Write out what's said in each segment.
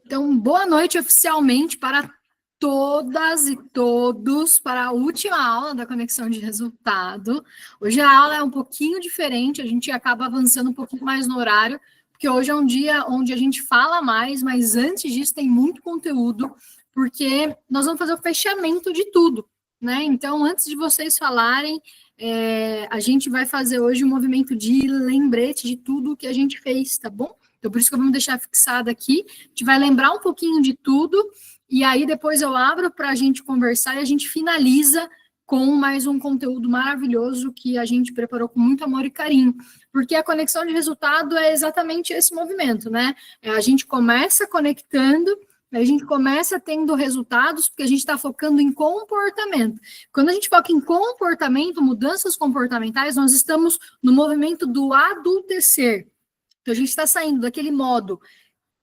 Então, boa noite oficialmente para todas e todos, para a última aula da conexão de resultado. Hoje a aula é um pouquinho diferente, a gente acaba avançando um pouquinho mais no horário, porque hoje é um dia onde a gente fala mais, mas antes disso tem muito conteúdo, porque nós vamos fazer o fechamento de tudo, né? Então, antes de vocês falarem, a gente vai fazer hoje um movimento de lembrete de tudo que a gente fez, tá bom? Então, por isso que eu vou deixar fixado aqui. A gente vai lembrar um pouquinho de tudo, e aí depois eu abro para a gente conversar e a gente finaliza com mais um conteúdo maravilhoso que a gente preparou com muito amor e carinho. Porque a conexão de resultado é exatamente esse movimento, né? A gente começa conectando, a gente começa tendo resultados, porque a gente está focando em comportamento. Quando a gente foca em comportamento, mudanças comportamentais, nós estamos no movimento do adultecer. Então, a gente está saindo daquele modo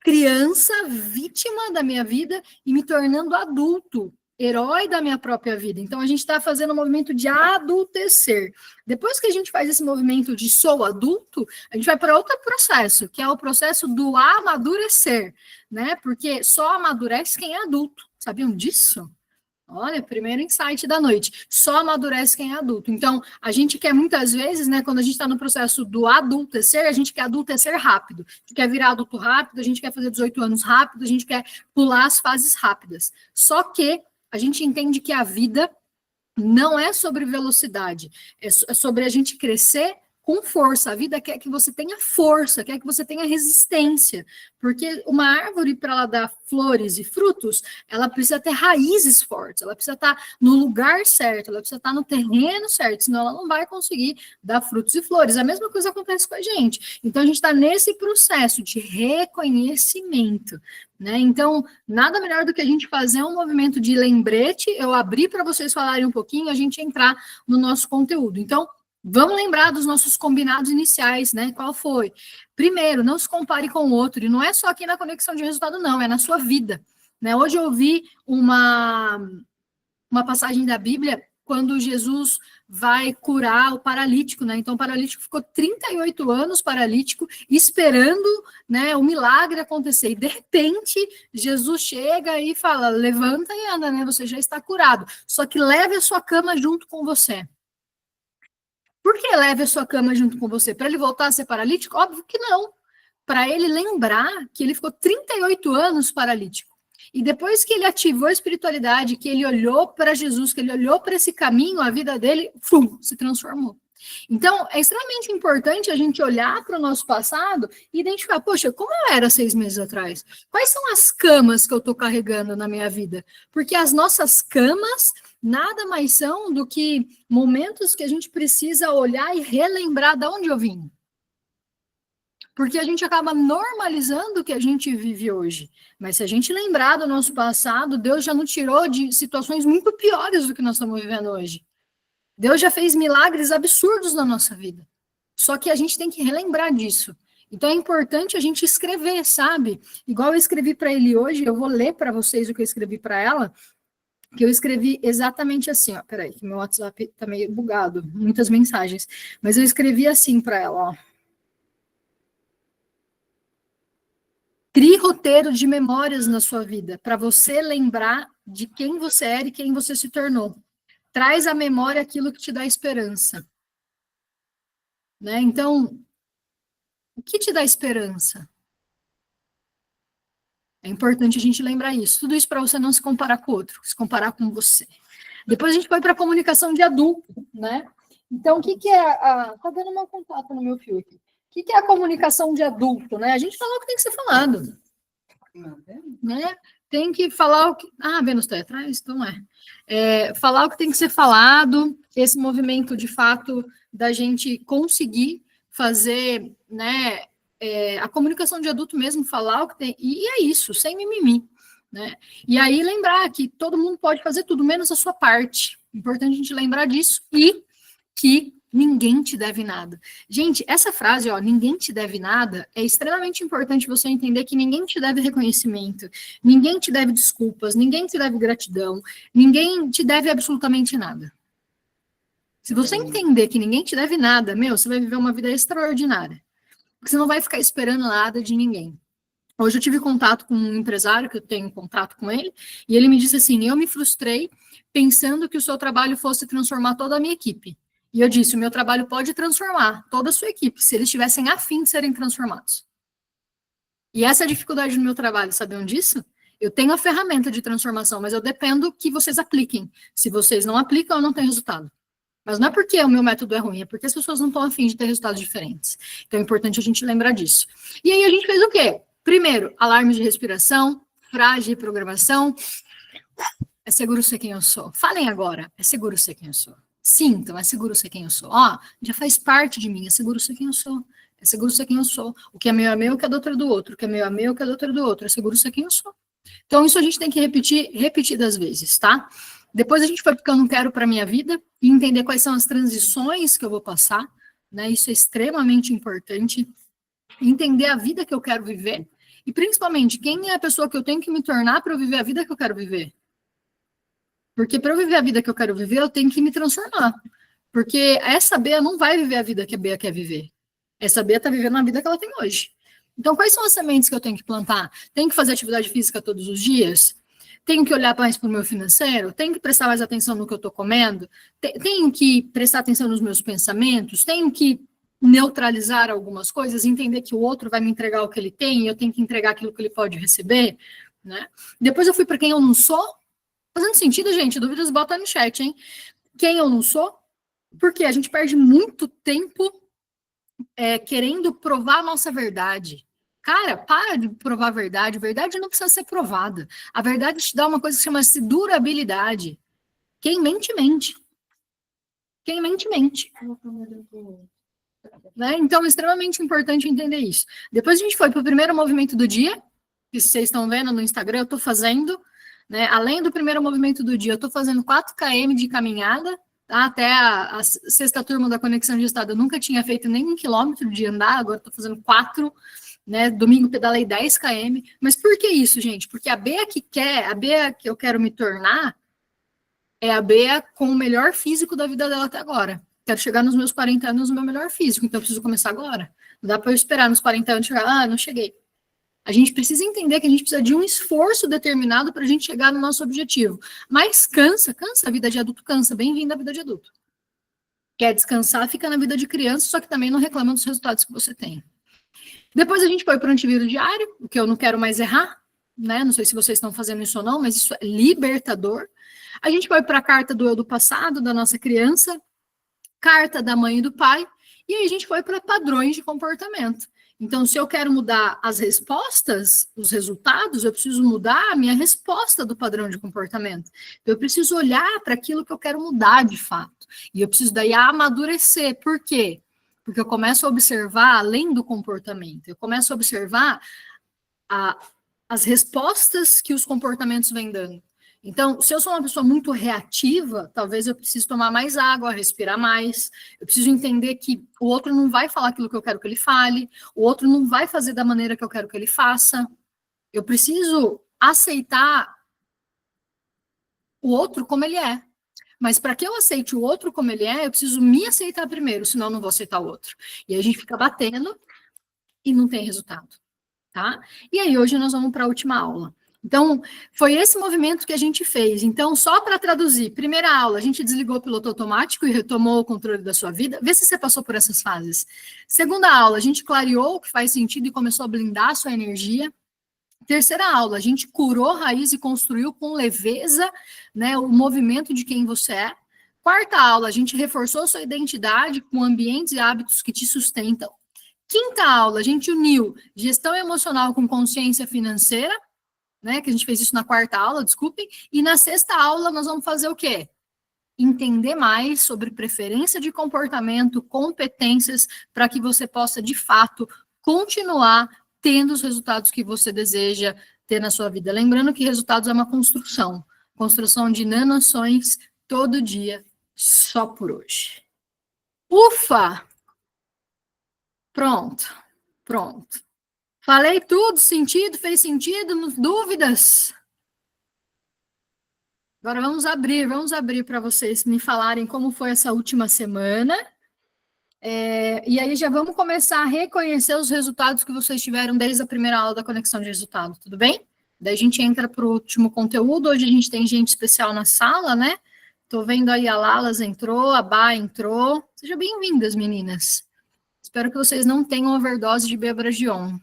criança, vítima da minha vida, e me tornando adulto, herói da minha própria vida. Então, a gente está fazendo um movimento de adultecer. Depois que a gente faz esse movimento de sou adulto, a gente vai para outro processo, que é o processo do amadurecer, né? Porque só amadurece quem é adulto. Sabiam disso? Olha, primeiro insight da noite. Só amadurece quem é adulto. Então, a gente quer muitas vezes, né, quando a gente está no processo do adultecer, a gente quer adultecer rápido. A gente quer virar adulto rápido, a gente quer fazer 18 anos rápido, a gente quer pular as fases rápidas. Só que a gente entende que a vida não é sobre velocidade, é sobre a gente crescer com força. A vida quer que você tenha força, quer que você tenha resistência, porque uma árvore, para ela dar flores e frutos, ela precisa ter raízes fortes, ela precisa estar no lugar certo, ela precisa estar no terreno certo, senão ela não vai conseguir dar frutos e flores. A mesma coisa acontece com a gente. Então, a gente está nesse processo de reconhecimento, né? Então, nada melhor do que a gente fazer um movimento de lembrete, eu abrir para vocês falarem um pouquinho, a gente entrar no nosso conteúdo. Então, vamos lembrar dos nossos combinados iniciais, né? Qual foi? Primeiro, não se compare com o outro, e não é só aqui na conexão de resultado, não, é na sua vida, né? Hoje eu vi uma passagem da Bíblia quando Jesus vai curar o paralítico, né? Então, o paralítico ficou 38 anos paralítico, esperando, né, o milagre acontecer. E, de repente, Jesus chega e fala, levanta e anda, né? Você já está curado. Só que leve a sua cama junto com você. Por que leve a sua cama junto com você? Para ele voltar a ser paralítico? Óbvio que não. Para ele lembrar que ele ficou 38 anos paralítico. E depois que ele ativou a espiritualidade, que ele olhou para Jesus, que ele olhou para esse caminho, a vida dele se transformou. Então, é extremamente importante a gente olhar para o nosso passado e identificar, poxa, como eu era 6 meses atrás? Quais são as camas que eu estou carregando na minha vida? Porque as nossas camas nada mais são do que momentos que a gente precisa olhar e relembrar de onde eu vim. Porque a gente acaba normalizando o que a gente vive hoje. Mas se a gente lembrar do nosso passado, Deus já nos tirou de situações muito piores do que nós estamos vivendo hoje. Deus já fez milagres absurdos na nossa vida. Só que a gente tem que relembrar disso. Então é importante a gente escrever, sabe? Igual eu escrevi para ele hoje, eu vou ler para vocês o que eu escrevi para ela, que eu escrevi exatamente assim, ó. Peraí, que meu WhatsApp tá meio bugado, muitas mensagens. Mas eu escrevi assim para ela, ó. Crie roteiro de memórias na sua vida, para você lembrar de quem você era e quem você se tornou. Traz à memória aquilo que te dá esperança. Né? Então, o que te dá esperança? É importante a gente lembrar isso. Tudo isso para você não se comparar com o outro, se comparar com você. Depois a gente vai para a comunicação de adulto, né? Então, o que é a... Tá dando mau contato no meu fio aqui. O que é a comunicação de adulto, né? A gente fala o que tem que ser falado. Né? Tem que falar o que... Ah, Vênus está atrás? Então falar o que tem que ser falado, esse movimento, de fato, da gente conseguir fazer, né, a comunicação de adulto mesmo, falar o que tem... E é isso, sem mimimi. Né? E aí lembrar que todo mundo pode fazer tudo, menos a sua parte. Importante a gente lembrar disso e que ninguém te deve nada. Gente, essa frase, ó, ninguém te deve nada, é extremamente importante você entender que ninguém te deve reconhecimento, ninguém te deve desculpas, ninguém te deve gratidão, ninguém te deve absolutamente nada. Se você entender que ninguém te deve nada, meu, você vai viver uma vida extraordinária. Porque você não vai ficar esperando nada de ninguém. Hoje eu tive contato com um empresário, que eu tenho contato com ele, e ele me disse assim, eu me frustrei pensando que o seu trabalho fosse transformar toda a minha equipe. E eu disse, o meu trabalho pode transformar toda a sua equipe, se eles estivessem afim de serem transformados. E essa é a dificuldade do meu trabalho, sabiam disso? Eu tenho a ferramenta de transformação, mas eu dependo que vocês apliquem. Se vocês não aplicam, eu não tenho resultado. Mas não é porque o meu método é ruim, é porque as pessoas não estão afim de ter resultados diferentes. Então é importante a gente lembrar disso. E aí a gente fez o quê? Primeiro, alarme de respiração, frase de programação. É seguro ser quem eu sou. Falem agora, é seguro ser quem eu sou. Sintam, é seguro ser quem eu sou. Ó, já faz parte de mim, é seguro ser quem eu sou. É seguro ser quem eu sou. O que é meu, o que é do outro é do outro. O que é meu, o que é do outro é do outro. É seguro ser quem eu sou. Então, isso a gente tem que repetir repetidas vezes, tá? Depois a gente foi porque eu não quero para minha vida e entender quais são as transições que eu vou passar, né? Isso é extremamente importante. Entender a vida que eu quero viver e, principalmente, quem é a pessoa que eu tenho que me tornar para eu viver a vida que eu quero viver. Porque para eu viver a vida que eu quero viver, eu tenho que me transformar. Porque essa Bea não vai viver a vida que a Bea quer viver. Essa Bea está vivendo a vida que ela tem hoje. Então, quais são as sementes que eu tenho que plantar? Tenho que fazer atividade física todos os dias? Tenho que olhar mais para o meu financeiro? Tenho que prestar mais atenção no que eu estou comendo? Tenho que prestar atenção nos meus pensamentos? Tenho que neutralizar algumas coisas, entender que o outro vai me entregar o que ele tem e eu tenho que entregar aquilo que ele pode receber, né? Depois eu fui para quem eu não sou. Fazendo sentido, gente? Dúvidas, bota no chat, hein? Quem eu não sou? Porque a gente perde muito tempo querendo provar a nossa verdade. Cara, para de provar a verdade. A verdade não precisa ser provada. A verdade te dá uma coisa que chama-se durabilidade. Quem mente, mente. Quem mente, mente. Né? Então, é extremamente importante entender isso. Depois a gente foi para o primeiro movimento do dia, que vocês estão vendo no Instagram, eu estou fazendo. Né? Além do primeiro movimento do dia, eu estou fazendo 4 km de caminhada. Tá? Até a sexta turma da Conexão de Estado, eu nunca tinha feito nem 1 quilômetro de andar, agora estou fazendo 4. Né? Domingo pedalei 10 km. Mas por que isso, gente? Porque a Bea que eu quero me tornar, é a Bea com o melhor físico da vida dela até agora. Quero chegar nos meus 40 anos no meu melhor físico, então eu preciso começar agora. Não dá para eu esperar nos 40 anos chegar, não cheguei. A gente precisa entender que a gente precisa de um esforço determinado para a gente chegar no nosso objetivo. Mas cansa, a vida de adulto cansa. Bem-vindo à vida de adulto. Quer descansar, fica na vida de criança, só que também não reclama dos resultados que você tem. Depois a gente foi para o antivírus diário, o que eu não quero mais errar, né? Não sei se vocês estão fazendo isso ou não, mas isso é libertador. A gente foi para a carta do eu do passado, da nossa criança, carta da mãe e do pai, e aí a gente foi para padrões de comportamento. Então, se eu quero mudar as respostas, os resultados, eu preciso mudar a minha resposta do padrão de comportamento. Então, eu preciso olhar para aquilo que eu quero mudar de fato. E eu preciso daí amadurecer. Por quê? Porque eu começo a observar além do comportamento. Eu começo a observar as respostas que os comportamentos vêm dando. Então, se eu sou uma pessoa muito reativa, talvez eu precise tomar mais água, respirar mais. Eu preciso entender que o outro não vai falar aquilo que eu quero que ele fale, o outro não vai fazer da maneira que eu quero que ele faça. Eu preciso aceitar o outro como ele é. Mas para que eu aceite o outro como ele é, eu preciso me aceitar primeiro, senão eu não vou aceitar o outro. E aí a gente fica batendo e não tem resultado. Tá? E aí hoje nós vamos para a última aula. Então, foi esse movimento que a gente fez. Então, só para traduzir, primeira aula, a gente desligou o piloto automático e retomou o controle da sua vida. Vê se você passou por essas fases. Segunda aula, a gente clareou o que faz sentido e começou a blindar a sua energia. Terceira aula, a gente curou a raiz e construiu com leveza, né, o movimento de quem você é. Quarta aula, a gente reforçou a sua identidade com ambientes e hábitos que te sustentam. Quinta aula, a gente uniu gestão emocional com consciência financeira, né? Que a gente fez isso na quarta aula, desculpem. E na sexta aula, nós vamos fazer o quê? Entender mais sobre preferência de comportamento, competências, para que você possa, de fato, continuar tendo os resultados que você deseja ter na sua vida. Lembrando que resultados é uma construção de nanoações todo dia, só por hoje. Ufa! Pronto. Falei tudo, fez sentido, dúvidas? Agora vamos abrir para vocês me falarem como foi essa última semana. E aí já vamos começar a reconhecer os resultados que vocês tiveram desde a primeira aula da conexão de resultado, tudo bem? Daí a gente entra para o último conteúdo. Hoje a gente tem gente especial na sala, né? Estou vendo aí a Lalas entrou, a Bá entrou. Sejam bem-vindas, meninas. Espero que vocês não tenham overdose de Bebragion.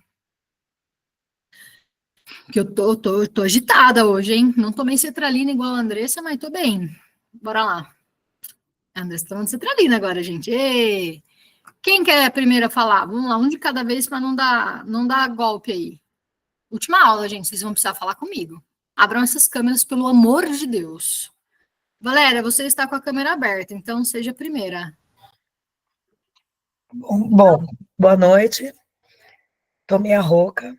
Que eu tô agitada hoje, hein? Não tomei cetralina igual a Andressa, mas tô bem. Bora lá. A Andressa tá tomando cetralina agora, gente. Ei! Quem quer primeiro a falar? Vamos lá, um de cada vez para não dar golpe aí. Última aula, gente, vocês vão precisar falar comigo. Abram essas câmeras, pelo amor de Deus. Valéria, você está com a câmera aberta, então seja a primeira. Bom, boa noite. Tô meia rouca.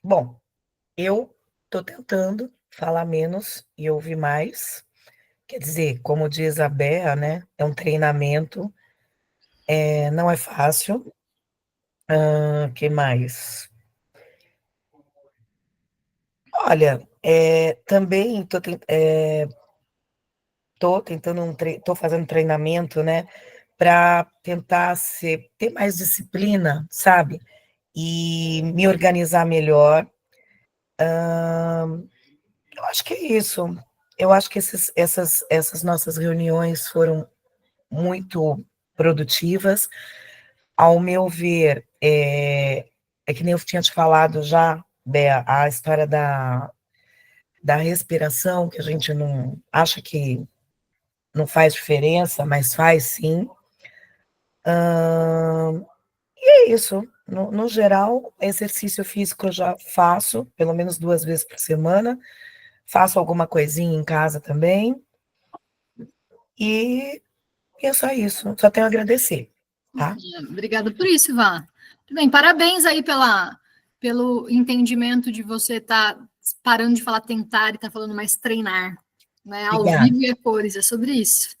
Bom, eu tô tentando falar menos e ouvir mais. Quer dizer, como diz a Bea, né? É um treinamento, não é fácil. Que mais? Olha, também tô tentando tô fazendo treinamento, né? Para tentar ter mais disciplina, sabe? E me organizar melhor. Eu acho que é isso. Eu acho que essas nossas reuniões foram muito produtivas. Ao meu ver, é que nem eu tinha te falado já, Bea, a história da respiração, que a gente não acha que não faz diferença, mas faz sim. E é isso. No geral, exercício físico eu já faço, pelo menos 2 vezes por semana. Faço alguma coisinha em casa também. E é só isso. Só tenho a agradecer, tá? Obrigada por isso, Vá. Muito bem, parabéns aí pelo entendimento de você estar parando de falar tentar e estar falando mais treinar. Né? Ao Obrigada. vivo e a cores, é sobre isso.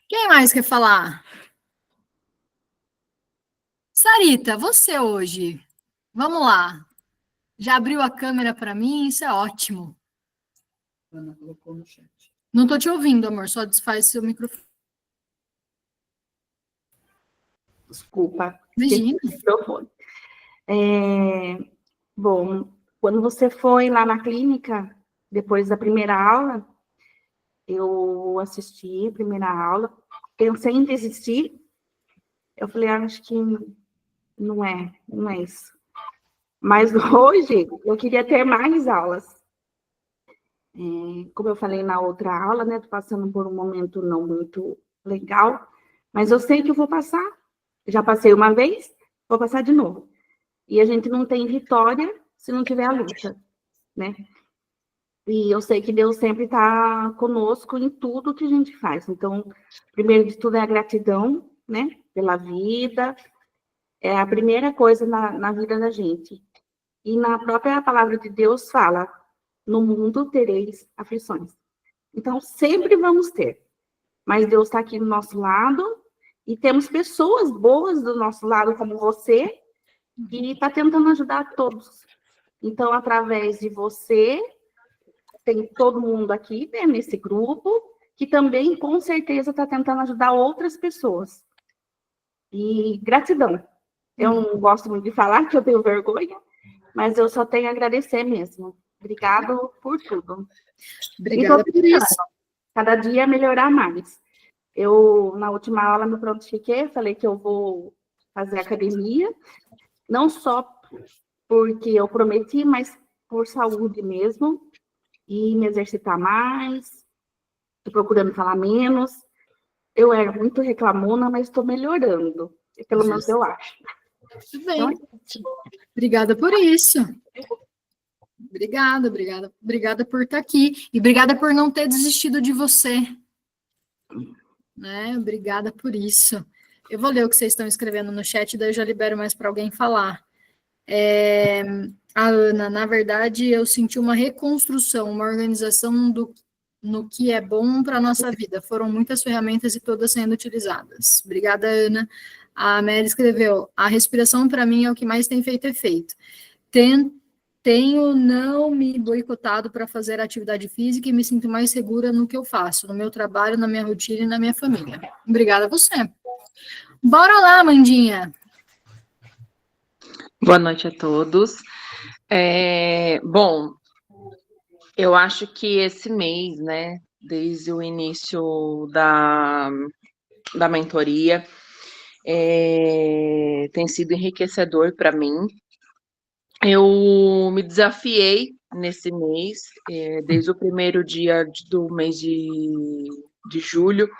Quem mais quer falar? Sarita, você hoje. Vamos lá. Já abriu a câmera para mim? Isso é ótimo. Ana colocou no chat. Não estou te ouvindo, amor. Só desfaz seu microfone. Desculpa, Imagina. esqueci o microfone. Bom, quando você foi lá na clínica, depois da primeira aula, eu assisti a primeira aula, pensei em desistir, eu falei, acho que não é isso. Mas hoje, eu queria ter mais aulas. Como eu falei na outra aula, né, tô passando por um momento não muito legal, mas eu sei que eu vou passar. Já passei uma vez, vou passar de novo. E a gente não tem vitória se não tiver a luta, né? E eu sei que Deus sempre está conosco em tudo que a gente faz. Então, primeiro de tudo é a gratidão, né? Pela vida. É a primeira coisa na vida da gente. E na própria palavra de Deus fala, no mundo tereis aflições. Então, sempre vamos ter. Mas Deus está aqui do nosso lado e temos pessoas boas do nosso lado, como você, que está tentando ajudar todos. Então, através de você, tem todo mundo aqui, né, nesse grupo, que também, com certeza, está tentando ajudar outras pessoas. E gratidão. Eu não gosto muito de falar, que eu tenho vergonha, mas eu só tenho a agradecer mesmo. Obrigado por tudo. Obrigada por isso. Cada dia melhorar mais. Eu, na última aula, me prontifiquei, falei que eu vou fazer academia, não só porque eu prometi, mas por saúde mesmo, e me exercitar mais, estou procurando falar menos. Eu era muito reclamona, mas estou melhorando, pelo menos eu acho. Tudo bem. Então, obrigada por isso. Obrigada por estar aqui. E obrigada por não ter desistido de você. Né? Obrigada por isso. Eu vou ler o que vocês estão escrevendo no chat, daí eu já libero mais para alguém falar. A Ana, na verdade, eu senti uma reconstrução, uma organização no que é bom para a nossa vida. Foram muitas ferramentas e todas sendo utilizadas. Obrigada, Ana. A Mary escreveu, a respiração para mim é o que mais tem feito efeito. tenho não me boicotado para fazer atividade física e me sinto mais segura no que eu faço, no meu trabalho, na minha rotina e na minha família. Obrigada a você. Bora lá, Mandinha. Boa noite a todos. Bom, eu acho que esse mês, né, desde o início da mentoria, tem sido enriquecedor para mim. Eu me desafiei nesse mês, desde o primeiro dia do mês de julho,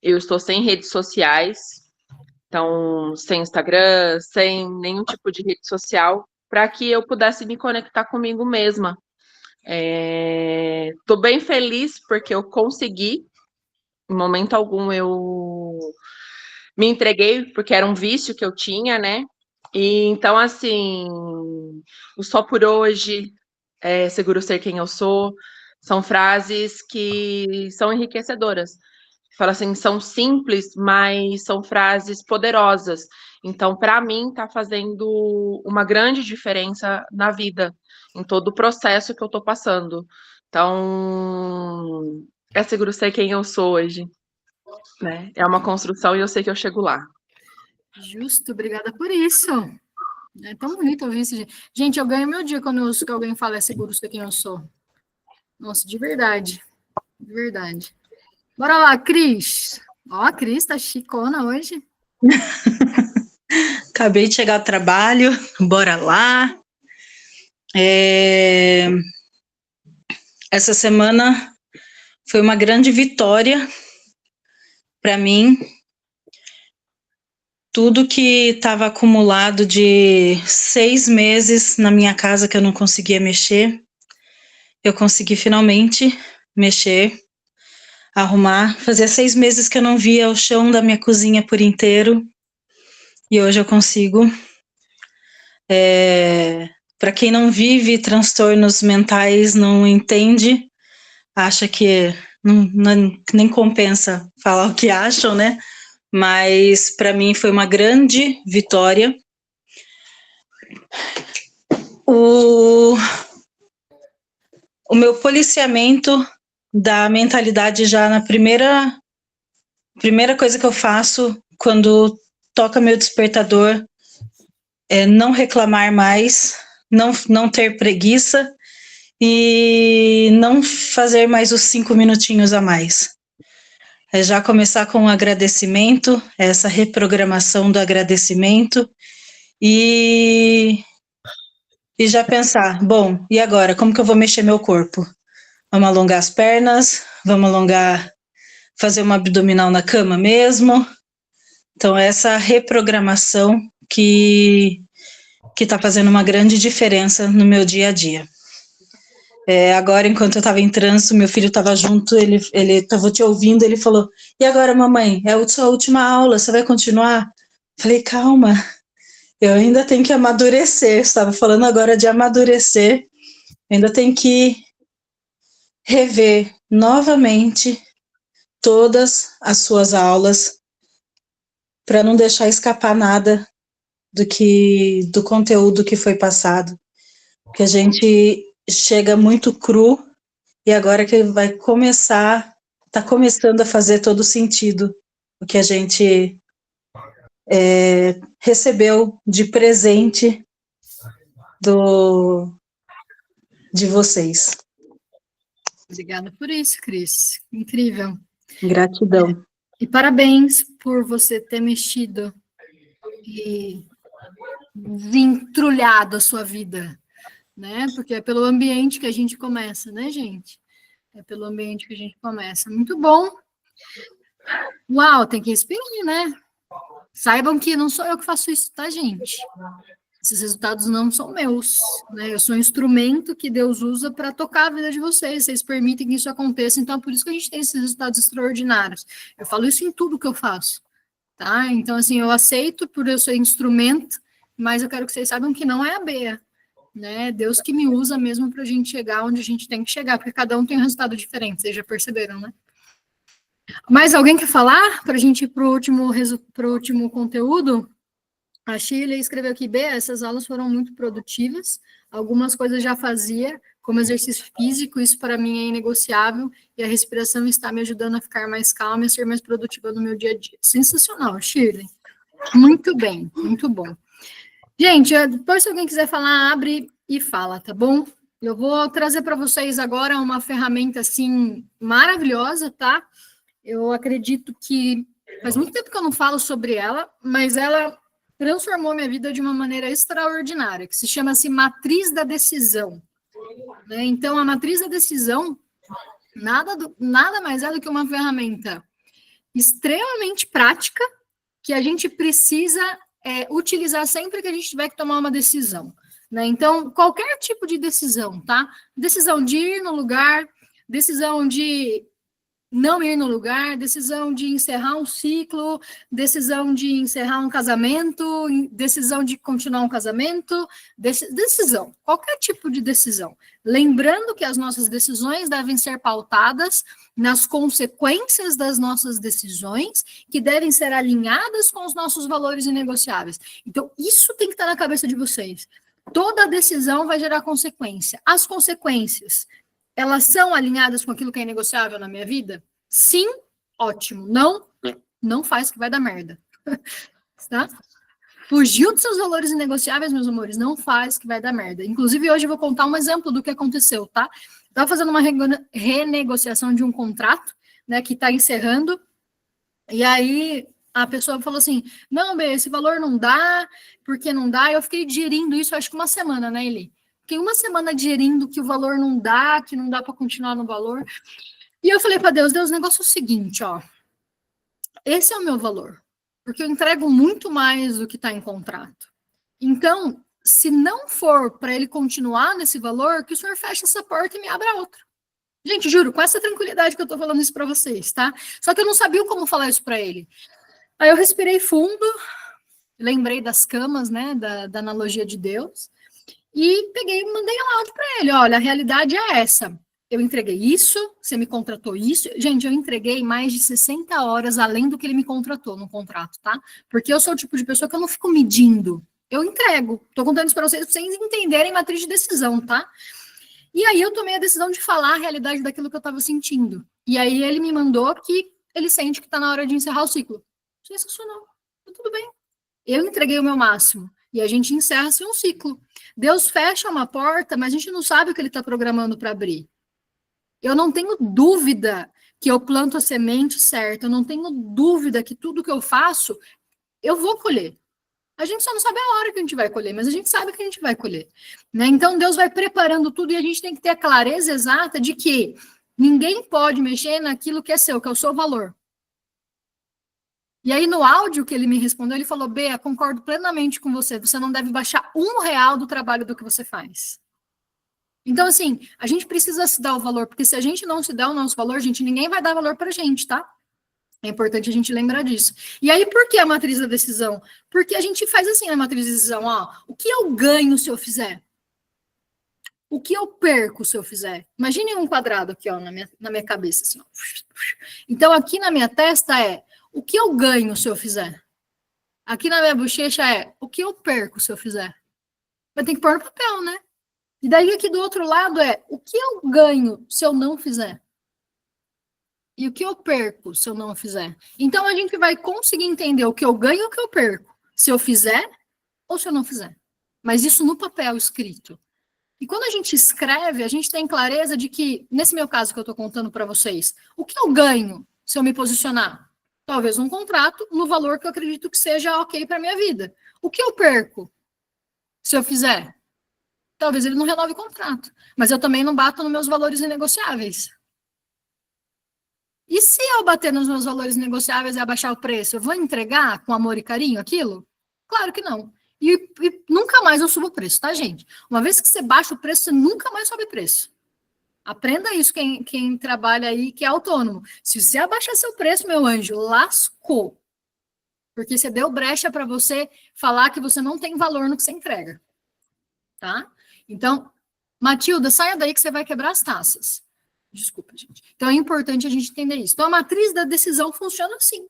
eu estou sem redes sociais, então, sem Instagram, sem nenhum tipo de rede social, para que eu pudesse me conectar comigo mesma. Estou bem feliz porque eu consegui, em momento algum eu me entreguei, porque era um vício que eu tinha, né? E então, assim, o só por hoje, seguro ser quem eu sou, são frases que são enriquecedoras. Fala assim, são simples, mas são frases poderosas. Então, para mim, está fazendo uma grande diferença na vida, em todo o processo que eu estou passando. Então, é seguro ser quem eu sou hoje, né? É uma construção e eu sei que eu chego lá. Justo, obrigada por isso. É tão bonito ouvir isso. Gente, eu ganho meu dia quando eu ouço que alguém fala é seguro ser quem eu sou. Nossa, de verdade. De verdade. Bora lá, Cris. Ó, a Cris tá chicona hoje. Acabei de chegar do trabalho, bora lá. Essa semana foi uma grande vitória para mim. Tudo que estava acumulado de 6 meses na minha casa que eu não conseguia mexer, eu consegui finalmente mexer, arrumar. Fazia 6 meses que eu não via o chão da minha cozinha por inteiro, e hoje eu consigo. Para quem não vive transtornos mentais, não entende, acha que nem compensa falar o que acham, né? Mas para mim foi uma grande vitória. O meu policiamento da mentalidade já na primeira coisa que eu faço quando toca meu despertador é não reclamar mais, não ter preguiça e não fazer mais os 5 minutinhos a mais. É já começar com um agradecimento, essa reprogramação do agradecimento e já pensar, bom, e agora, como que eu vou mexer meu corpo? Vamos alongar as pernas, vamos fazer uma abdominal na cama mesmo. Então, essa reprogramação que está fazendo uma grande diferença no meu dia a dia. Agora, enquanto eu estava em trânsito, meu filho estava junto, ele estava te ouvindo, ele falou, e agora, mamãe, é a sua última aula, você vai continuar? Falei, calma, eu ainda tenho que amadurecer, estava falando agora de amadurecer, ainda tenho que rever novamente todas as suas aulas, para não deixar escapar nada do conteúdo que foi passado, porque a gente chega muito cru, e agora que vai está começando a fazer todo sentido o que a gente recebeu de presente de vocês. Obrigada por isso, Cris. Incrível. Gratidão. E parabéns por você ter mexido e desentrulhado a sua vida, né? Porque é pelo ambiente que a gente começa, né, gente? É pelo ambiente que a gente começa. Muito bom. Uau, tem que respirar, né? Saibam que não sou eu que faço isso, tá, gente? Esses resultados não são meus, né? Eu sou um instrumento que Deus usa para tocar a vida de vocês. Vocês permitem que isso aconteça, então é por isso que a gente tem esses resultados extraordinários. Eu falo isso em tudo que eu faço, tá? Então, assim, eu aceito por eu ser instrumento, mas eu quero que vocês saibam que não é a Bea, né? Deus que me usa mesmo para a gente chegar onde a gente tem que chegar, porque cada um tem um resultado diferente, vocês já perceberam, né? Mais alguém quer falar para a gente ir para o último conteúdo? A Shirley escreveu aqui, Bea, essas aulas foram muito produtivas, Algumas coisas já fazia, como exercício físico, isso para mim é inegociável, e a respiração está me ajudando a ficar mais calma e a ser mais produtiva no meu dia a dia. Sensacional, Shirley. Muito bem, muito bom. Gente, depois se alguém quiser falar, abre e fala, tá bom? Eu vou trazer para vocês agora uma ferramenta, assim, maravilhosa, tá? Eu acredito que faz muito tempo que eu não falo sobre ela, mas ela transformou minha vida de uma maneira extraordinária, que se chama-se Matriz da Decisão. Né? Então, a Matriz da Decisão nada mais é do que uma ferramenta extremamente prática que a gente precisa utilizar sempre que a gente tiver que tomar uma decisão. Né? Então, qualquer tipo de decisão, tá? Decisão de ir no lugar, decisão de não ir no lugar, decisão de encerrar um ciclo, decisão de encerrar um casamento, decisão de continuar um casamento, decisão, qualquer tipo de decisão. Lembrando que as nossas decisões devem ser pautadas nas consequências das nossas decisões, que devem ser alinhadas com os nossos valores inegociáveis. Então, isso tem que estar na cabeça de vocês. Toda decisão vai gerar consequência. As consequências, elas são alinhadas com aquilo que é negociável na minha vida? Sim, ótimo. Não faz que vai dar merda. Tá? Fugiu dos seus valores inegociáveis, meus amores, não faz que vai dar merda. Inclusive, hoje eu vou contar um exemplo do que aconteceu, tá? Estava fazendo uma renegociação de um contrato, né, que está encerrando, e aí a pessoa falou assim, não, Bê, esse valor não dá, porque não dá? Eu fiquei digerindo isso, acho que uma semana, né, Eli? Fiquei uma semana digerindo que o valor não dá, que não dá para continuar no valor. E eu falei para Deus, o negócio é o seguinte, ó, esse é o meu valor, porque eu entrego muito mais do que está em contrato. Então, se não for para ele continuar nesse valor, que o senhor feche essa porta e me abra outra. Gente, juro, com essa tranquilidade que eu estou falando isso para vocês, tá? Só que eu não sabia como falar isso para ele. Aí eu respirei fundo, lembrei das camas, né, da analogia de Deus, e peguei e mandei um áudio para ele. Olha, a realidade é essa. Eu entreguei isso, você me contratou isso. Gente, eu entreguei mais de 60 horas além do que ele me contratou no contrato, tá? Porque eu sou o tipo de pessoa que eu não fico medindo. Eu entrego. Tô contando isso para vocês entenderem matriz de decisão, tá? E aí eu tomei a decisão de falar a realidade daquilo que eu estava sentindo. E aí ele me mandou que ele sente que está na hora de encerrar o ciclo. Sensacional. Tudo bem. Eu entreguei o meu máximo. E a gente encerra-se um ciclo. Deus fecha uma porta, mas a gente não sabe o que ele está programando para abrir. Eu não tenho dúvida que eu planto a semente certa. Eu não tenho dúvida que tudo que eu faço, eu vou colher. A gente só não sabe a hora que a gente vai colher, mas a gente sabe que a gente vai colher. Né? Então, Deus vai preparando tudo e a gente tem que ter a clareza exata de que ninguém pode mexer naquilo que é seu, que é o seu valor. E aí, no áudio que ele me respondeu, ele falou, Bea, concordo plenamente com você, você não deve baixar R$1 do trabalho do que você faz. Então, assim, a gente precisa se dar o valor, porque se a gente não se der o nosso valor, gente, ninguém vai dar valor pra gente, tá? É importante a gente lembrar disso. E aí, por que a matriz da decisão? Porque a gente faz assim na matriz da decisão, ó, o que eu ganho se eu fizer? O que eu perco se eu fizer? Imagine um quadrado aqui, ó, na minha cabeça, assim, ó. Então, aqui na minha testa é, o que eu ganho se eu fizer? Aqui na minha bochecha é, o que eu perco se eu fizer? Vai ter que pôr no papel, né? E daí aqui do outro lado é, o que eu ganho se eu não fizer? E o que eu perco se eu não fizer? Então, a gente vai conseguir entender o que eu ganho e o que eu perco. Se eu fizer ou se eu não fizer. Mas isso no papel escrito. E quando a gente escreve, a gente tem clareza de que, nesse meu caso que eu estou contando para vocês, o que eu ganho se eu me posicionar? Talvez um contrato no valor que eu acredito que seja ok para a minha vida. O que eu perco se eu fizer? Talvez ele não renove o contrato. Mas eu também não bato nos meus valores inegociáveis. E se eu bater nos meus valores negociáveis e abaixar o preço, eu vou entregar com amor e carinho aquilo? Claro que não. E nunca mais eu subo o preço, tá, gente? Uma vez que você baixa o preço, você nunca mais sobe o preço. Aprenda isso, quem trabalha aí, que é autônomo. Se você abaixar seu preço, meu anjo, lascou. Porque você deu brecha para você falar que você não tem valor no que você entrega. Tá? Então, Matilda, saia daí que você vai quebrar as taças. Desculpa, gente. Então, é importante a gente entender isso. Então, a matriz da decisão funciona assim.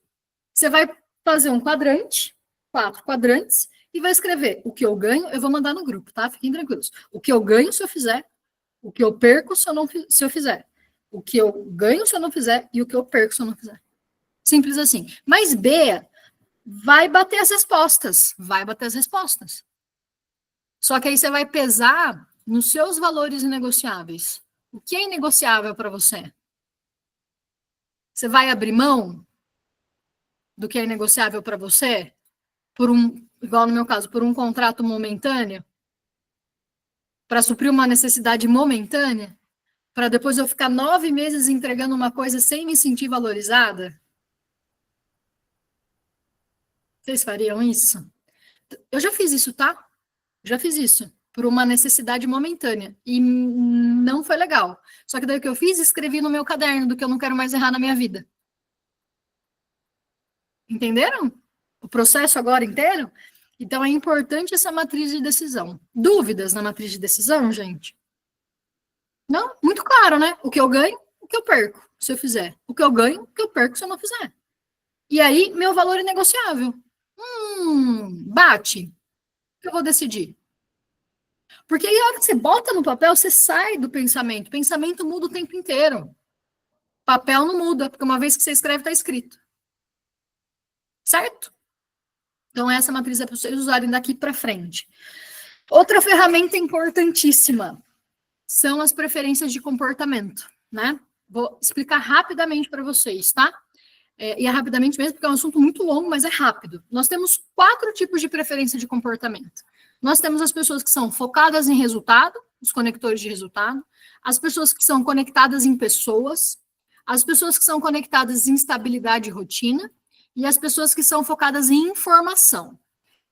Você vai fazer um quadrante, 4 quadrantes, e vai escrever o que eu ganho, eu vou mandar no grupo, tá? Fiquem tranquilos. O que eu ganho se eu fizer, o que eu perco se eu fizer. O que eu ganho se eu não fizer e o que eu perco se eu não fizer. Simples assim. Mas B vai bater as respostas. Vai bater as respostas. Só que aí você vai pesar nos seus valores inegociáveis. O que é inegociável para você? Você vai abrir mão do que é inegociável para você? Por igual no meu caso, por um contrato momentâneo? Para suprir uma necessidade momentânea? Para depois eu ficar 9 meses entregando uma coisa sem me sentir valorizada? Vocês fariam isso? Eu já fiz isso, tá? Já fiz isso. Por uma necessidade momentânea. E não foi legal. Só que daí o que eu fiz? Escrevi no meu caderno do que eu não quero mais errar na minha vida. Entenderam? O processo agora inteiro? Então é importante essa matriz de decisão. Dúvidas na matriz de decisão, gente? Não? Muito claro, né? O que eu ganho, o que eu perco, se eu fizer. O que eu ganho, o que eu perco, se eu não fizer. E aí, meu valor é negociável. Bate. O que eu vou decidir? Porque aí, a hora que você bota no papel, você sai do pensamento. O pensamento muda o tempo inteiro. Papel não muda, porque uma vez que você escreve, está escrito. Certo? Então, essa matriz é para vocês usarem daqui para frente. Outra ferramenta importantíssima são as preferências de comportamento, né? Vou explicar rapidamente para vocês, tá? E é rapidamente mesmo, porque é um assunto muito longo, mas é rápido. Nós temos 4 tipos de preferência de comportamento. Nós temos as pessoas que são focadas em resultado, os conectores de resultado, as pessoas que são conectadas em pessoas, as pessoas que são conectadas em estabilidade e rotina, e as pessoas que são focadas em informação.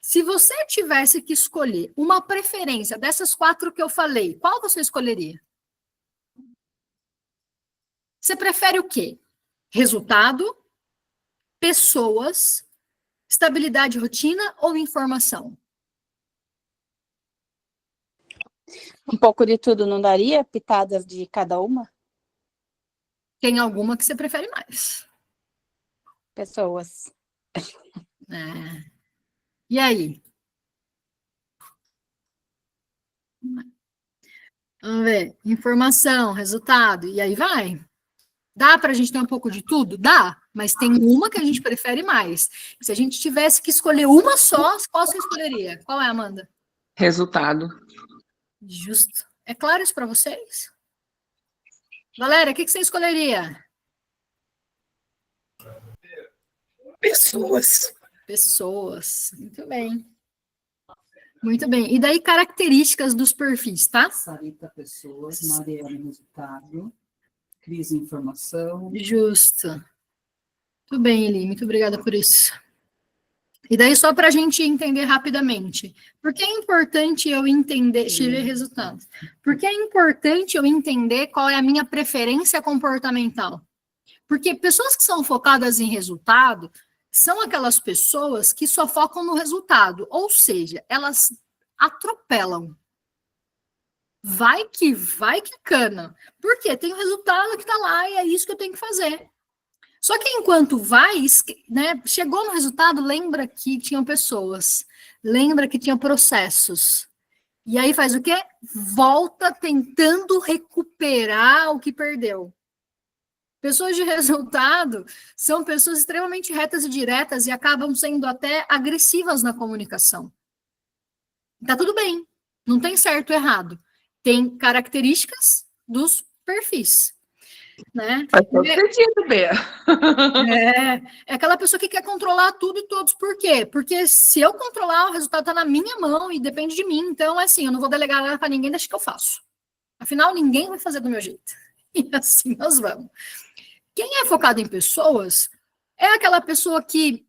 Se você tivesse que escolher uma preferência dessas 4 que eu falei, qual você escolheria? Você prefere o quê? Resultado, pessoas, estabilidade e rotina ou informação? Um pouco de tudo, não daria? Pitadas de cada uma? Tem alguma que você prefere mais? Pessoas. E aí? Vamos ver. Informação, resultado, e aí vai. Dá para a gente ter um pouco de tudo? Dá, mas tem uma que a gente prefere mais. Se a gente tivesse que escolher uma só, qual você escolheria? Qual é, Amanda? Resultado. Justo. É claro isso para vocês? Valéria, o que você escolheria? Pessoas. Pessoas. Muito bem. Muito bem. E daí, características dos perfis, tá? Sarita, pessoas. Mariana, resultado. Cris, informação. Justo. Muito bem, Eli. Muito obrigada por isso. E daí, só para a gente entender rapidamente. Por que é importante eu entender... Deixa eu ver resultados. Por que é importante eu entender qual é a minha preferência comportamental? Porque pessoas que são focadas em resultado são aquelas pessoas que só focam no resultado. Ou seja, elas atropelam. Vai que cana. Por quê? Tem o resultado que está lá e é isso que eu tenho que fazer. Só que enquanto vai, né, chegou no resultado, lembra que tinham pessoas, lembra que tinha processos. E aí faz o quê? Volta tentando recuperar o que perdeu. Pessoas de resultado são pessoas extremamente retas e diretas e acabam sendo até agressivas na comunicação. Tá tudo bem, não tem certo ou errado. Tem características dos perfis. Né? Faz todo sentido, Bea. É aquela pessoa que quer controlar tudo e todos. Por quê? Porque se eu controlar, o resultado está na minha mão e depende de mim. Então, é assim, eu não vou delegar nada para ninguém, deixa que eu faço. Afinal, ninguém vai fazer do meu jeito. E assim nós vamos. Quem é focado em pessoas é aquela pessoa que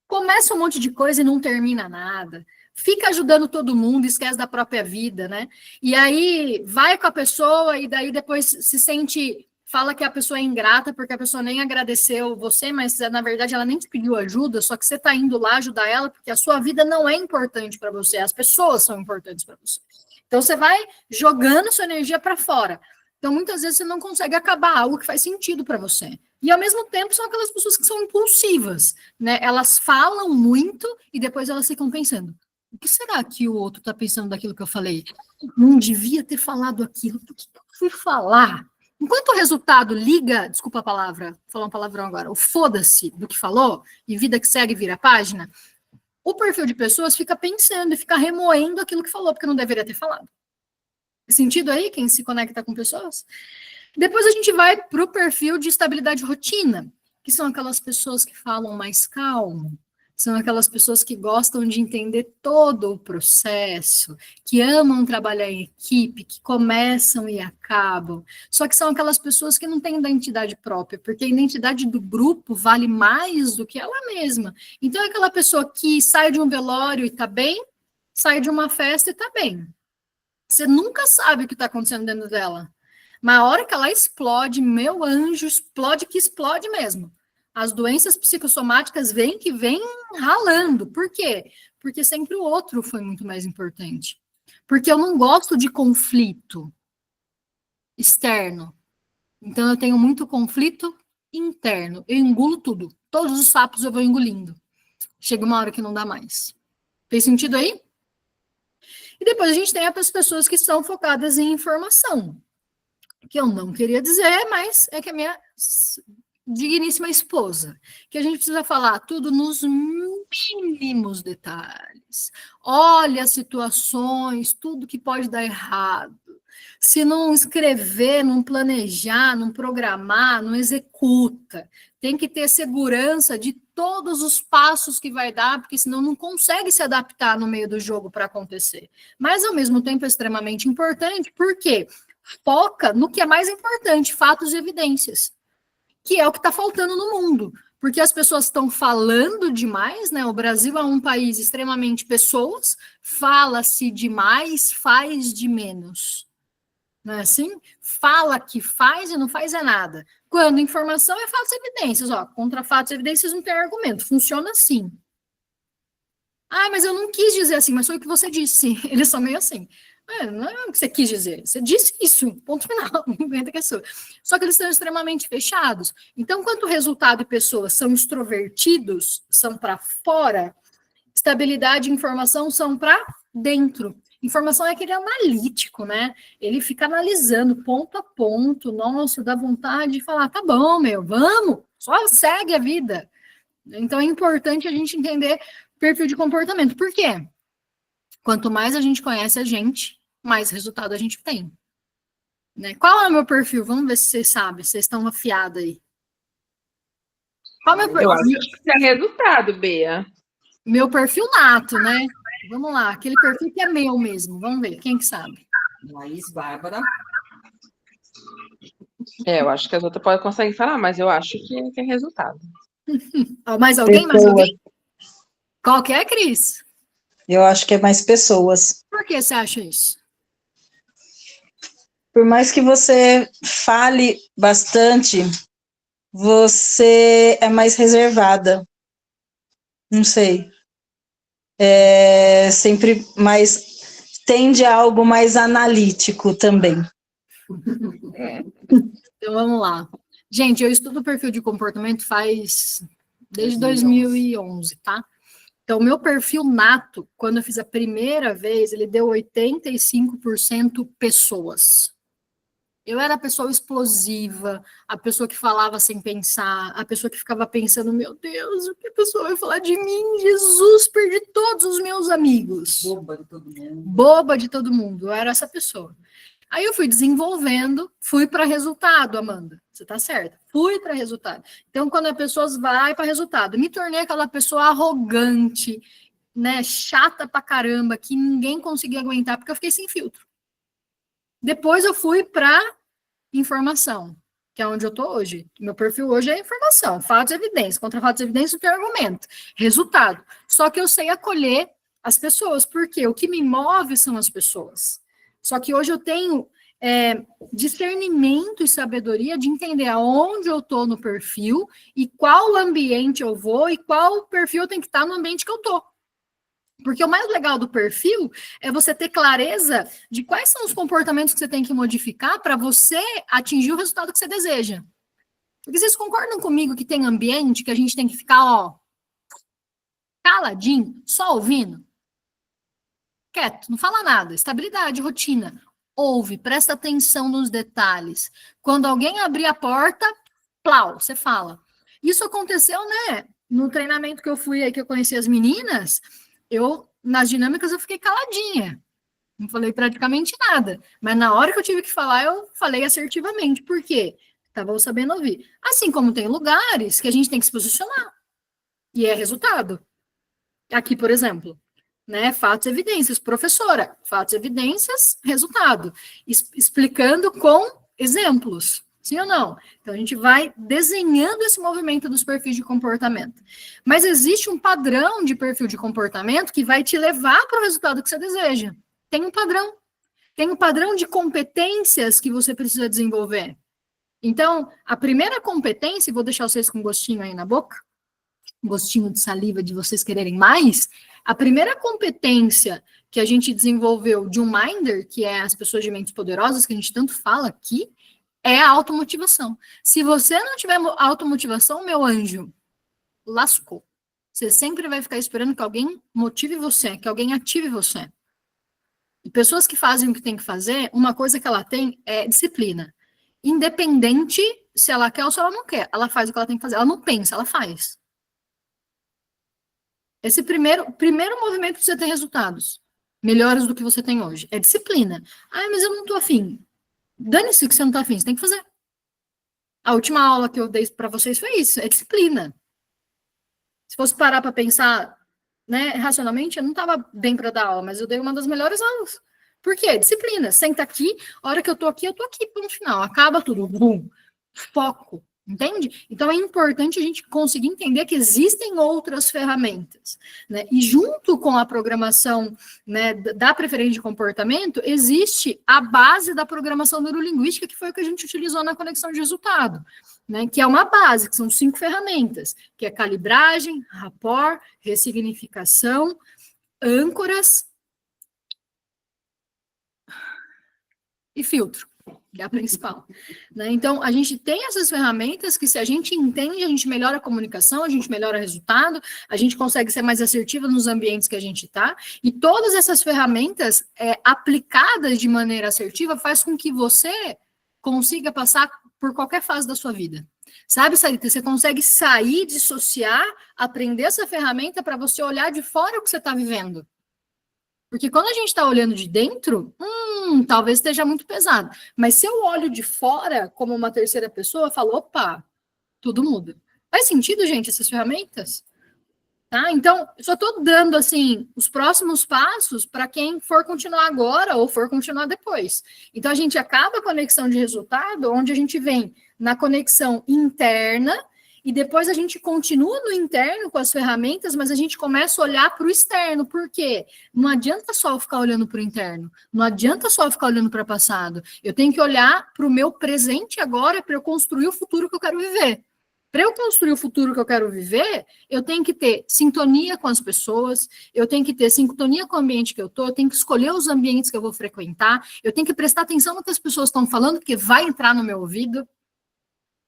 começa um monte de coisa e não termina nada. Fica ajudando todo mundo, esquece da própria vida, né? E aí vai com a pessoa e daí depois se sente, fala que a pessoa é ingrata porque a pessoa nem agradeceu você, mas na verdade ela nem te pediu ajuda, só que você está indo lá ajudar ela porque a sua vida não é importante para você, as pessoas são importantes para você. Então você vai jogando sua energia para fora. Então muitas vezes você não consegue acabar algo que faz sentido para você. E, ao mesmo tempo, são aquelas pessoas que são impulsivas, né? Elas falam muito e depois elas ficam pensando, o que será que o outro está pensando daquilo que eu falei? Não devia ter falado aquilo, por que eu fui falar? Enquanto o resultado liga, desculpa a palavra, vou falar um palavrão agora, o foda-se do que falou, e vida que segue vira a página, o perfil de pessoas fica pensando e fica remoendo aquilo que falou, porque não deveria ter falado. Tem sentido aí, quem se conecta com pessoas? Depois a gente vai para o perfil de estabilidade de rotina, que são aquelas pessoas que falam mais calmo, são aquelas pessoas que gostam de entender todo o processo, que amam trabalhar em equipe, que começam e acabam. Só que são aquelas pessoas que não têm identidade própria, porque a identidade do grupo vale mais do que ela mesma. Então é aquela pessoa que sai de um velório e está bem, sai de uma festa e está bem. Você nunca sabe o que está acontecendo dentro dela. Mas a hora que ela explode, meu anjo, explode que explode mesmo. As doenças psicossomáticas vêm que vêm ralando. Por quê? Porque sempre o outro foi muito mais importante. Porque eu não gosto de conflito externo. Então eu tenho muito conflito interno. Eu engulo tudo. Todos os sapos eu vou engolindo. Chega uma hora que não dá mais. Fez sentido aí? E depois a gente tem as pessoas que são focadas em informação. Que eu não queria dizer, mas é que a minha digníssima esposa, que a gente precisa falar tudo nos mínimos detalhes. Olha as situações, tudo que pode dar errado. Se não escrever, não planejar, não programar, não executa. Tem que ter segurança de todos os passos que vai dar, porque senão não consegue se adaptar no meio do jogo para acontecer. Mas, ao mesmo tempo, é extremamente importante, porque foca no que é mais importante, fatos e evidências, que é o que está faltando no mundo, porque as pessoas estão falando demais, né? O Brasil é um país extremamente pessoas, fala-se demais, faz de menos. Não é assim? Fala que faz e não faz é nada. Quando informação é fatos e evidências, ó, contra fatos e evidências não tem argumento, funciona assim. Ah, mas eu não quis dizer assim, mas foi o que você disse. Eles são meio assim. Não é o que você quis dizer, você disse isso, ponto final, inventa que é sua. Só que eles estão extremamente fechados. Então, quanto resultado e pessoas são extrovertidos, são para fora, estabilidade e informação são para dentro. Informação é aquele analítico, né? Ele fica analisando ponto a ponto, nossa, dá vontade de falar, tá bom, meu, vamos, só segue a vida. Então, é importante a gente entender perfil de comportamento. Por quê? Quanto mais a gente conhece a gente, mais resultado a gente tem. Né? Qual é o meu perfil? Vamos ver se vocês sabem, vocês estão afiados aí. Qual é o meu perfil? Eu acho que é resultado, Bea. Meu perfil nato, né? Vamos lá, aquele perfil que é meu mesmo. Vamos ver, quem que sabe? Laís, Bárbara. Eu acho que as outras conseguem falar, mas eu acho que tem resultado. Mais alguém? Mais alguém? Qual que é, Cris? Eu acho que é mais pessoas. Por que você acha isso? Por mais que você fale bastante, você é mais reservada. Não sei. É sempre mais... Tende a algo mais analítico também. Então, vamos lá. Gente, eu estudo o perfil de comportamento desde 2011, tá? Então, o meu perfil nato, quando eu fiz a primeira vez, ele deu 85% pessoas. Eu era a pessoa explosiva, a pessoa que falava sem pensar, a pessoa que ficava pensando, meu Deus, o que a pessoa vai falar de mim? Jesus, perdi todos os meus amigos. Boba de todo mundo. Boba de todo mundo, eu era essa pessoa. Aí eu fui desenvolvendo, fui para resultado, Amanda. Você tá certa. Fui para resultado. Então, quando a pessoa vai para resultado, me tornei aquela pessoa arrogante, né, chata pra caramba, que ninguém conseguia aguentar, porque eu fiquei sem filtro. Depois eu fui para informação, que é onde eu tô hoje. Meu perfil hoje é informação, fatos e evidências. Contra fatos e evidências, não tem argumento. Resultado. Só que eu sei acolher as pessoas, porque o que me move são as pessoas. Só que hoje eu tenho discernimento e sabedoria de entender aonde eu estou no perfil e qual ambiente eu vou e qual perfil tem que estar no ambiente que eu estou. Porque o mais legal do perfil é você ter clareza de quais são os comportamentos que você tem que modificar para você atingir o resultado que você deseja. Porque vocês concordam comigo que tem ambiente que a gente tem que ficar, ó, caladinho, só ouvindo? Quieto, não fala nada. Estabilidade, rotina. Ouve, presta atenção nos detalhes. Quando alguém abrir a porta, plau, você fala. Isso aconteceu, né? No treinamento que eu fui aí, que eu conheci as meninas, nas dinâmicas, eu fiquei caladinha. Não falei praticamente nada. Mas na hora que eu tive que falar, eu falei assertivamente. Por quê? Estava sabendo ouvir. Assim como tem lugares que a gente tem que se posicionar. E é resultado. Aqui, por exemplo, né? Fatos e evidências. Professora, fatos e evidências, resultado. Explicando com exemplos. Sim ou não? Então, a gente vai desenhando esse movimento dos perfis de comportamento. Mas existe um padrão de perfil de comportamento que vai te levar para o resultado que você deseja. Tem um padrão. Tem um padrão de competências que você precisa desenvolver. Então, a primeira competência, e vou deixar vocês com um gostinho aí na boca, um gostinho de saliva de vocês quererem mais, a primeira competência que a gente desenvolveu de um Minder, que é as pessoas de mentes poderosas, que a gente tanto fala aqui, é a automotivação. Se você não tiver automotivação, meu anjo, lascou. Você sempre vai ficar esperando que alguém motive você, que alguém ative você. E pessoas que fazem o que tem que fazer, uma coisa que ela tem é disciplina. Independente se ela quer ou se ela não quer. Ela faz o que ela tem que fazer. Ela não pensa, ela faz. Esse primeiro movimento precisa ter resultados melhores do que você tem hoje. É disciplina. Ah, mas eu não tô afim. Dane-se que você não tá afim, você tem que fazer. A última aula que eu dei para vocês foi isso, é disciplina. Se fosse parar para pensar, né, racionalmente, eu não estava bem para dar aula, mas eu dei uma das melhores aulas. Por quê? Disciplina. Senta aqui, a hora que eu tô aqui no final. Acaba tudo. Bum. Foco. Entende? Então, é importante a gente conseguir entender que existem outras ferramentas, né? E junto com a programação, né, da preferência de comportamento, existe a base da programação neurolinguística, que foi o que a gente utilizou na conexão de resultado, né? Que é uma base, que são 5 ferramentas, que é calibragem, rapport, ressignificação, âncoras e filtro. É a principal. Né? Então, a gente tem essas ferramentas que, se a gente entende, a gente melhora a comunicação, a gente melhora o resultado, a gente consegue ser mais assertiva nos ambientes que a gente está, e todas essas ferramentas aplicadas de maneira assertiva faz com que você consiga passar por qualquer fase da sua vida. Sabe, Sarita, você consegue sair, dissociar, aprender essa ferramenta para você olhar de fora o que você está vivendo. Porque quando a gente está olhando de dentro, talvez esteja muito pesado. Mas se eu olho de fora, como uma terceira pessoa, eu falo, opa, tudo muda. Faz sentido, gente, essas ferramentas? Tá? Então, eu só estou dando, assim, os próximos passos para quem for continuar agora ou for continuar depois. Então, a gente acaba a conexão de resultado, onde a gente vem na conexão interna, e depois a gente continua no interno com as ferramentas, mas a gente começa a olhar para o externo. Por quê? Não adianta só ficar olhando para o interno. Não adianta só ficar olhando para o passado. Eu tenho que olhar para o meu presente agora para eu construir o futuro que eu quero viver. Para eu construir o futuro que eu quero viver, eu tenho que ter sintonia com as pessoas, eu tenho que ter sintonia com o ambiente que eu estou, eu tenho que escolher os ambientes que eu vou frequentar, eu tenho que prestar atenção no que as pessoas estão falando, porque vai entrar no meu ouvido.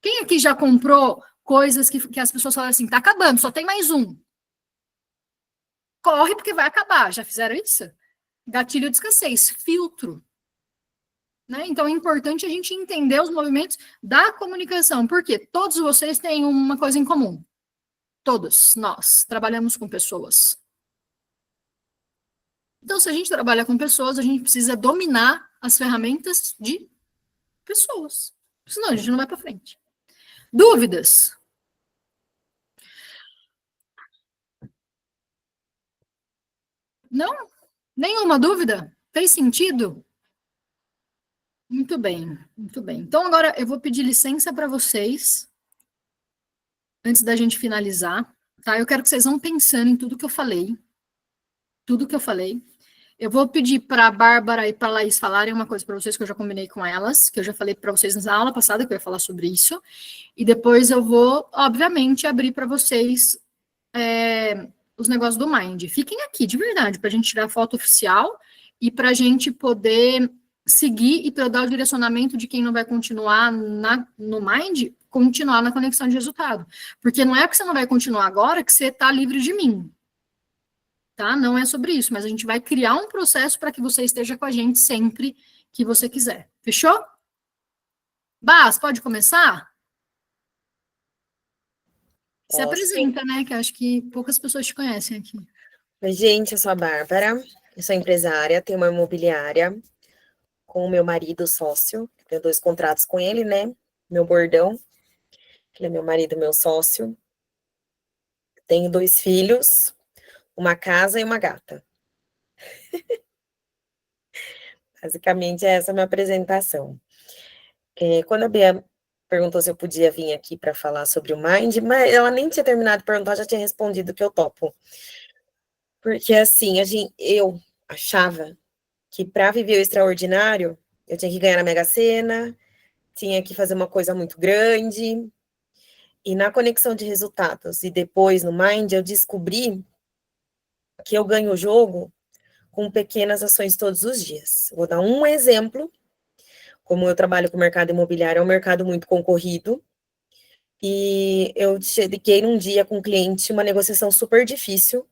Quem aqui já comprou coisas que as pessoas falam assim, tá acabando, só tem mais um. Corre porque vai acabar. Já fizeram isso? Gatilho de escassez, filtro. Né? Então, é importante a gente entender os movimentos da comunicação, porque todos vocês têm uma coisa em comum. Todos nós trabalhamos com pessoas. Então, se a gente trabalha com pessoas, a gente precisa dominar as ferramentas de pessoas. Senão a gente não vai para frente. Dúvidas? Não? Nenhuma dúvida? Fez sentido? Muito bem, muito bem. Então, agora eu vou pedir licença para vocês, antes da gente finalizar, tá? Eu quero que vocês vão pensando em tudo que eu falei. Tudo que eu falei. Eu vou pedir para a Bárbara e para a Laís falarem uma coisa para vocês que eu já combinei com elas, que eu já falei para vocês na aula passada, que eu ia falar sobre isso. E depois eu vou, obviamente, abrir para vocês os negócios do Mind. Fiquem aqui, de verdade, para a gente tirar a foto oficial e para a gente poder seguir e para eu dar o direcionamento de quem não vai continuar no Mind, continuar na conexão de resultado. Porque não é que você não vai continuar agora que você está livre de mim. Tá? Não é sobre isso, mas a gente vai criar um processo para que você esteja com a gente sempre que você quiser. Fechou? Bas, pode começar? Se Posso? apresenta, né? Que eu acho que poucas pessoas te conhecem aqui. Oi, gente, eu sou a Bárbara, eu sou empresária, tenho uma imobiliária com o meu marido sócio, tenho 2 contratos com ele, né? Meu bordão, ele é meu marido, meu sócio. Tenho 2 filhos, uma casa e uma gata. Basicamente, essa é a minha apresentação. Quando a Bia perguntou se eu podia vir aqui para falar sobre o Mind, mas ela nem tinha terminado de perguntar, já tinha respondido que eu topo. Porque, assim, eu achava que para viver o extraordinário, eu tinha que ganhar na Mega Sena, tinha que fazer uma coisa muito grande. E na conexão de resultados e depois no Mind, eu descobri que eu ganho o jogo com pequenas ações todos os dias. Vou dar um exemplo. Como eu trabalho com o mercado imobiliário, é um mercado muito concorrido. E eu cheguei num dia com um cliente, uma negociação super difícil.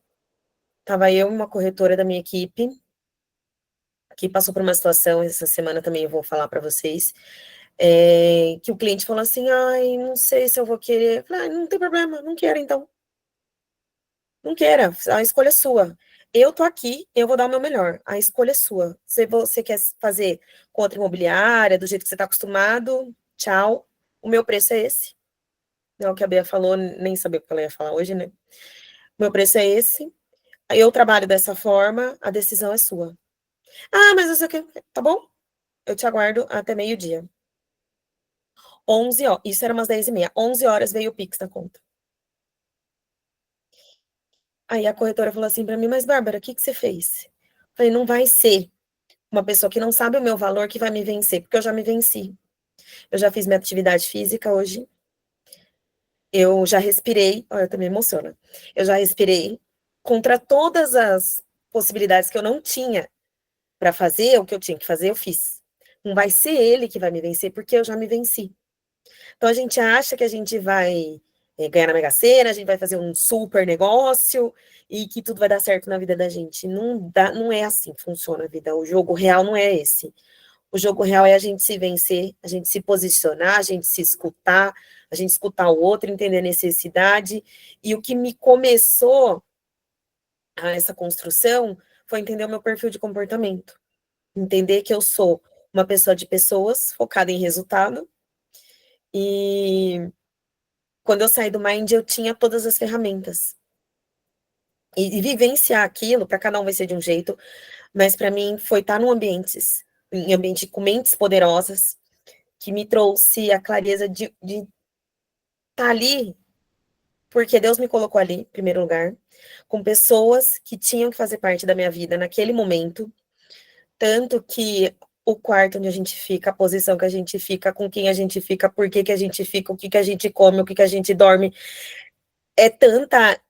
Tava eu e uma corretora da minha equipe, que passou por uma situação, essa semana também eu vou falar para vocês, que o cliente falou assim, ai, não sei se eu vou querer. Eu falei, não tem problema, não quero então. Não queira, a escolha é sua. Eu tô aqui, eu vou dar o meu melhor. A escolha é sua. Se você quer fazer com outra imobiliária, do jeito que você está acostumado, tchau. O meu preço é esse. Não é o que a Bia falou, nem sabia o que ela ia falar hoje, né? O meu preço é esse. Eu trabalho dessa forma, a decisão é sua. Ah, mas isso aqui, tá bom? Eu te aguardo até meio-dia. 11 horas, isso era umas 10h30. 11 horas veio o Pix na conta. Aí a corretora falou assim pra mim, mas Bárbara, o que você fez? Eu falei, não vai ser uma pessoa que não sabe o meu valor que vai me vencer, porque eu já me venci. Eu já fiz minha atividade física hoje. Eu já respirei, olha, também emociona. Eu já respirei contra todas as possibilidades que eu não tinha para fazer, o que eu tinha que fazer, eu fiz. Não vai ser ele que vai me vencer, porque eu já me venci. Então a gente acha que a gente vai ganhar na Mega Sena, a gente vai fazer um super negócio e que tudo vai dar certo na vida da gente. Não dá, não é assim que funciona a vida. O jogo real não é esse. O jogo real é a gente se vencer, a gente se posicionar, a gente se escutar, a gente escutar o outro, entender a necessidade. E o que me começou a essa construção foi entender o meu perfil de comportamento. Entender que eu sou uma pessoa de pessoas, focada em resultado. E quando eu saí do Mind, eu tinha todas as ferramentas. E vivenciar aquilo, para cada um vai ser de um jeito, mas para mim foi estar em ambiente com mentes poderosas, que me trouxe a clareza de estar ali, porque Deus me colocou ali, em primeiro lugar, com pessoas que tinham que fazer parte da minha vida naquele momento, tanto que o quarto onde a gente fica, a posição que a gente fica, com quem a gente fica, por que a gente fica, o que a gente come, o que a gente dorme, é tanta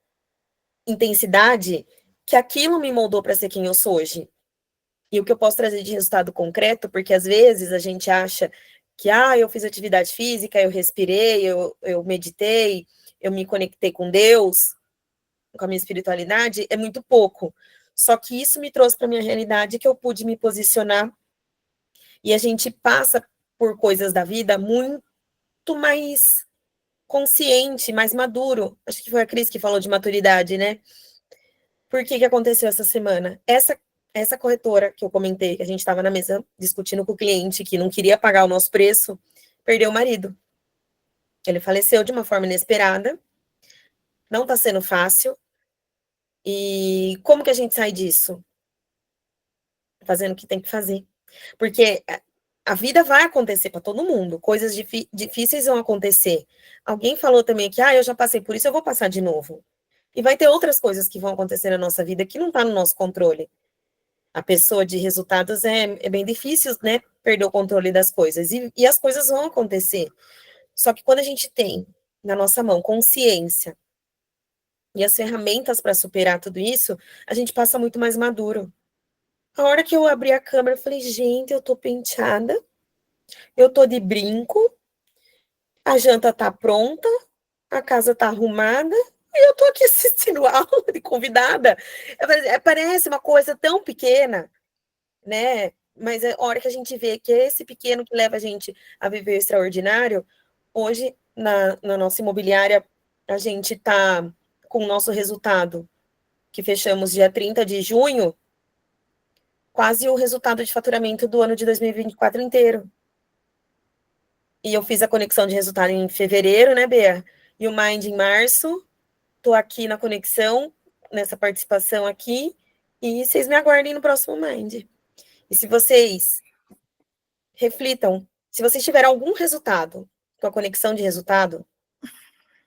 intensidade que aquilo me moldou para ser quem eu sou hoje. E o que eu posso trazer de resultado concreto, porque às vezes a gente acha que, eu fiz atividade física, eu respirei, eu meditei, eu me conectei com Deus, com a minha espiritualidade, é muito pouco. Só que isso me trouxe para a minha realidade, que eu pude me posicionar, e a gente passa por coisas da vida muito mais consciente, mais maduro. Acho que foi a Cris que falou de maturidade, né? Por que aconteceu essa semana? Essa corretora que eu comentei, que a gente estava na mesa discutindo com o cliente, que não queria pagar o nosso preço, perdeu o marido. Ele faleceu de uma forma inesperada, não está sendo fácil. E como que a gente sai disso? Fazendo o que tem que fazer. Porque a vida vai acontecer para todo mundo, coisas difíceis vão acontecer. Alguém falou também que, eu já passei por isso, eu vou passar de novo. E vai ter outras coisas que vão acontecer na nossa vida que não está no nosso controle. A pessoa de resultados é bem difícil, né? Perder o controle das coisas. E as coisas vão acontecer. Só que quando a gente tem na nossa mão consciência e as ferramentas para superar tudo isso, a gente passa muito mais maduro. A hora que eu abri a câmera, eu falei, gente, eu tô penteada, eu tô de brinco, a janta tá pronta, a casa tá arrumada, e eu tô aqui assistindo aula de convidada. Parece uma coisa tão pequena, né? Mas a hora que a gente vê que é esse pequeno que leva a gente a viver o extraordinário, hoje, na nossa imobiliária, a gente tá com o nosso resultado, que fechamos dia 30 de junho, quase o resultado de faturamento do ano de 2024 inteiro. E eu fiz a conexão de resultado em fevereiro, né, Bea? E o Mind em março. Tô aqui na conexão, nessa participação aqui, e vocês me aguardem no próximo Mind. E se vocês reflitam, se vocês tiverem algum resultado com a conexão de resultado,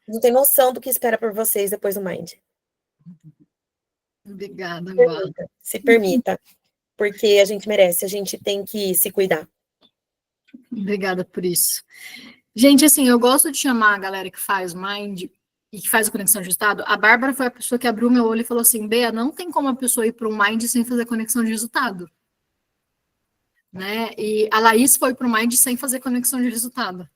não tem noção do que espera por vocês depois do Mind. Obrigada, Val. Se permita, porque a gente merece, a gente tem que se cuidar. Obrigada por isso. Gente, assim, eu gosto de chamar a galera que faz Mind e que faz a conexão de resultado. A Bárbara foi a pessoa que abriu meu olho e falou assim, Bea, não tem como a pessoa ir para um Mind sem fazer conexão de resultado. Né? E a Laís foi para o Mind sem fazer conexão de resultado.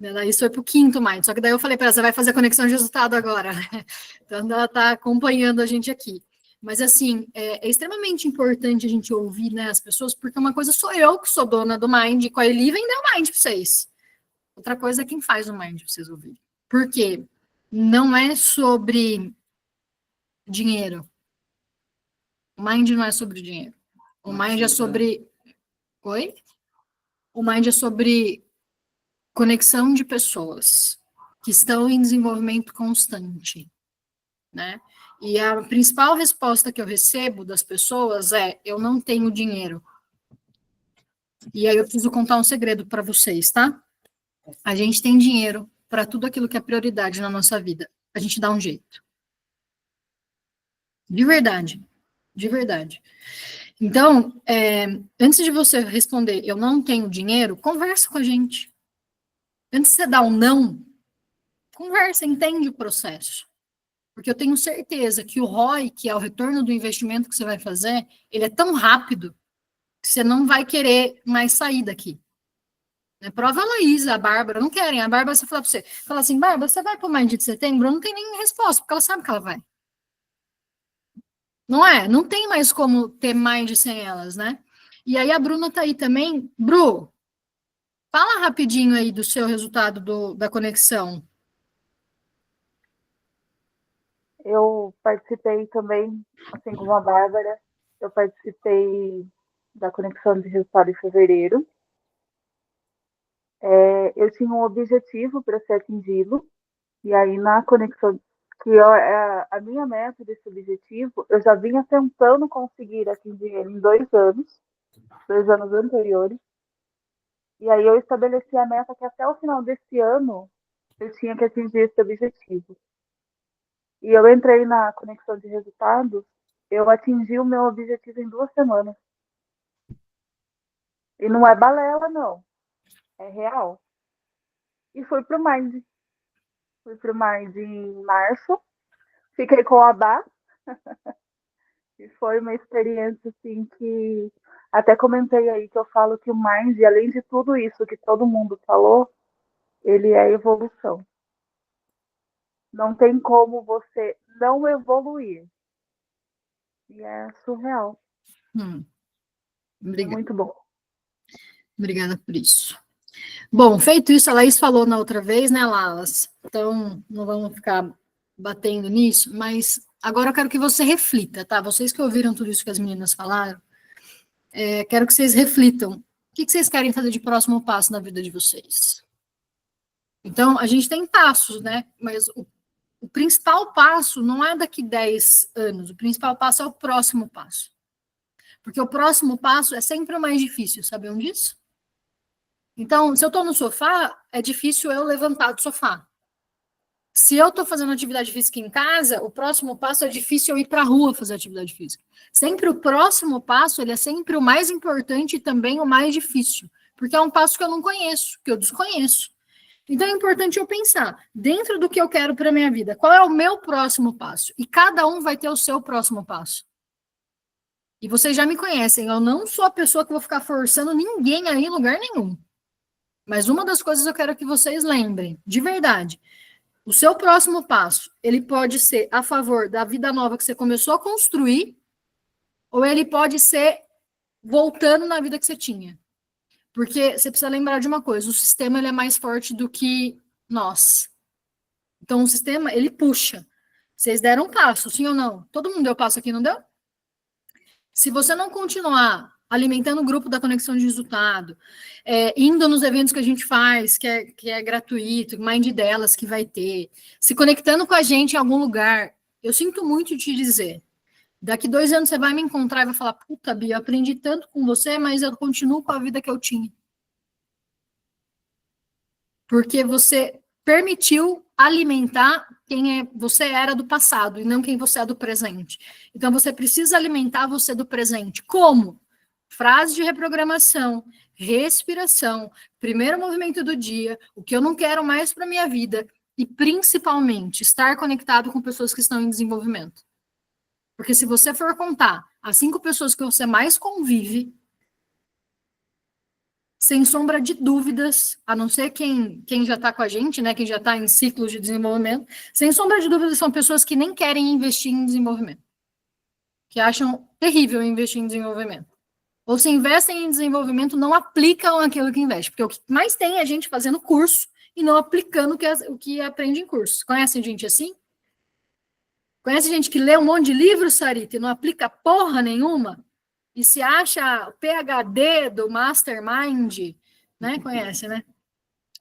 A Laís foi para o 5º Mind, só que daí eu falei para ela, você vai fazer conexão de resultado agora. Então, ela está acompanhando a gente aqui. Mas, assim, é extremamente importante a gente ouvir, né, as pessoas, porque uma coisa sou eu que sou dona do Mind, com a Eli vendeu o Mind para vocês. Outra coisa é quem faz o Mind para vocês ouvirem. Por quê? Não é sobre dinheiro. O Mind não é sobre dinheiro. O Mind é sobre... Oi? O Mind é sobre conexão de pessoas que estão em desenvolvimento constante, né? E a principal resposta que eu recebo das pessoas é: eu não tenho dinheiro. E aí eu preciso contar um segredo para vocês, tá? A gente tem dinheiro para tudo aquilo que é prioridade na nossa vida. A gente dá um jeito. De verdade. De verdade. Então, antes de você responder, eu não tenho dinheiro, conversa com a gente. Antes de você dar um não, conversa, entende o processo. Porque eu tenho certeza que o ROI, que é o retorno do investimento que você vai fazer, ele é tão rápido que você não vai querer mais sair daqui. Prova a Laís, a Bárbara, não querem. A Bárbara, você fala para você, fala assim, Bárbara, você vai para o Mind de setembro? Não tem nem resposta, porque ela sabe que ela vai. Não é? Não tem mais como ter Mind sem elas, né? E aí a Bruna tá aí também. Bru, fala rapidinho aí do seu resultado da conexão. Eu participei também, assim como a Bárbara, eu participei da conexão de resultado em fevereiro. Eu tinha um objetivo para ser atingido, e aí na conexão, a minha meta desse objetivo, eu já vinha tentando conseguir atingir ele em 2 anos anteriores, e aí eu estabeleci a meta que até o final desse ano eu tinha que atingir esse objetivo. E eu entrei na conexão de resultados, eu atingi o meu objetivo em 2 semanas. E não é balela, não. É real. E fui pro Mind. Fui pro Mind em março. Fiquei com a Bá. E foi uma experiência, assim, que... Até comentei aí que eu falo que o Mind, além de tudo isso que todo mundo falou, ele é evolução. Não tem como você não evoluir. E é surreal. Obrigada. É muito bom. Obrigada por isso. Bom, feito isso, a Laís falou na outra vez, né, Lalas? Então, não vamos ficar batendo nisso, mas agora eu quero que você reflita, tá? Vocês que ouviram tudo isso que as meninas falaram, quero que vocês reflitam. O que vocês querem fazer de próximo passo na vida de vocês? Então, a gente tem passos, né? Mas o principal passo não é daqui 10 anos, o principal passo é o próximo passo. Porque o próximo passo é sempre o mais difícil, sabiam disso? Então, se eu estou no sofá, é difícil eu levantar do sofá. Se eu estou fazendo atividade física em casa, o próximo passo é difícil eu ir para a rua fazer atividade física. Sempre o próximo passo, ele é sempre o mais importante e também o mais difícil. Porque é um passo que eu não conheço, que eu desconheço. Então, é importante eu pensar, dentro do que eu quero para a minha vida, qual é o meu próximo passo? E cada um vai ter o seu próximo passo. E vocês já me conhecem, eu não sou a pessoa que vou ficar forçando ninguém a ir em lugar nenhum. Mas uma das coisas eu quero que vocês lembrem, de verdade. O seu próximo passo, ele pode ser a favor da vida nova que você começou a construir, ou ele pode ser voltando na vida que você tinha. Porque você precisa lembrar de uma coisa, o sistema ele é mais forte do que nós. Então, o sistema, ele puxa. Vocês deram um passo, sim ou não? Todo mundo deu passo aqui, não deu? Se você não continuar alimentando o grupo da conexão de resultado, indo nos eventos que a gente faz, que é gratuito, Mind delas que vai ter, se conectando com a gente em algum lugar, eu sinto muito te dizer, daqui 2 anos você vai me encontrar e vai falar, puta, Bia, eu aprendi tanto com você, mas eu continuo com a vida que eu tinha. Porque você permitiu alimentar quem você era do passado e não quem você é do presente. Então, você precisa alimentar você do presente. Como? Frase de reprogramação, respiração, primeiro movimento do dia, o que eu não quero mais para minha vida e, principalmente, estar conectado com pessoas que estão em desenvolvimento. Porque se você for contar as 5 pessoas que você mais convive, sem sombra de dúvidas, a não ser quem já está com a gente, né, quem já está em ciclos de desenvolvimento, sem sombra de dúvidas são pessoas que nem querem investir em desenvolvimento, que acham terrível investir em desenvolvimento. Ou se investem em desenvolvimento, não aplicam aquilo que investe, porque o que mais tem é gente fazendo curso e não aplicando o que aprende em curso. Conhece gente assim? Conhece gente que lê um monte de livros, Sarita, e não aplica porra nenhuma? E se acha PhD do Mastermind, né? Conhece, né?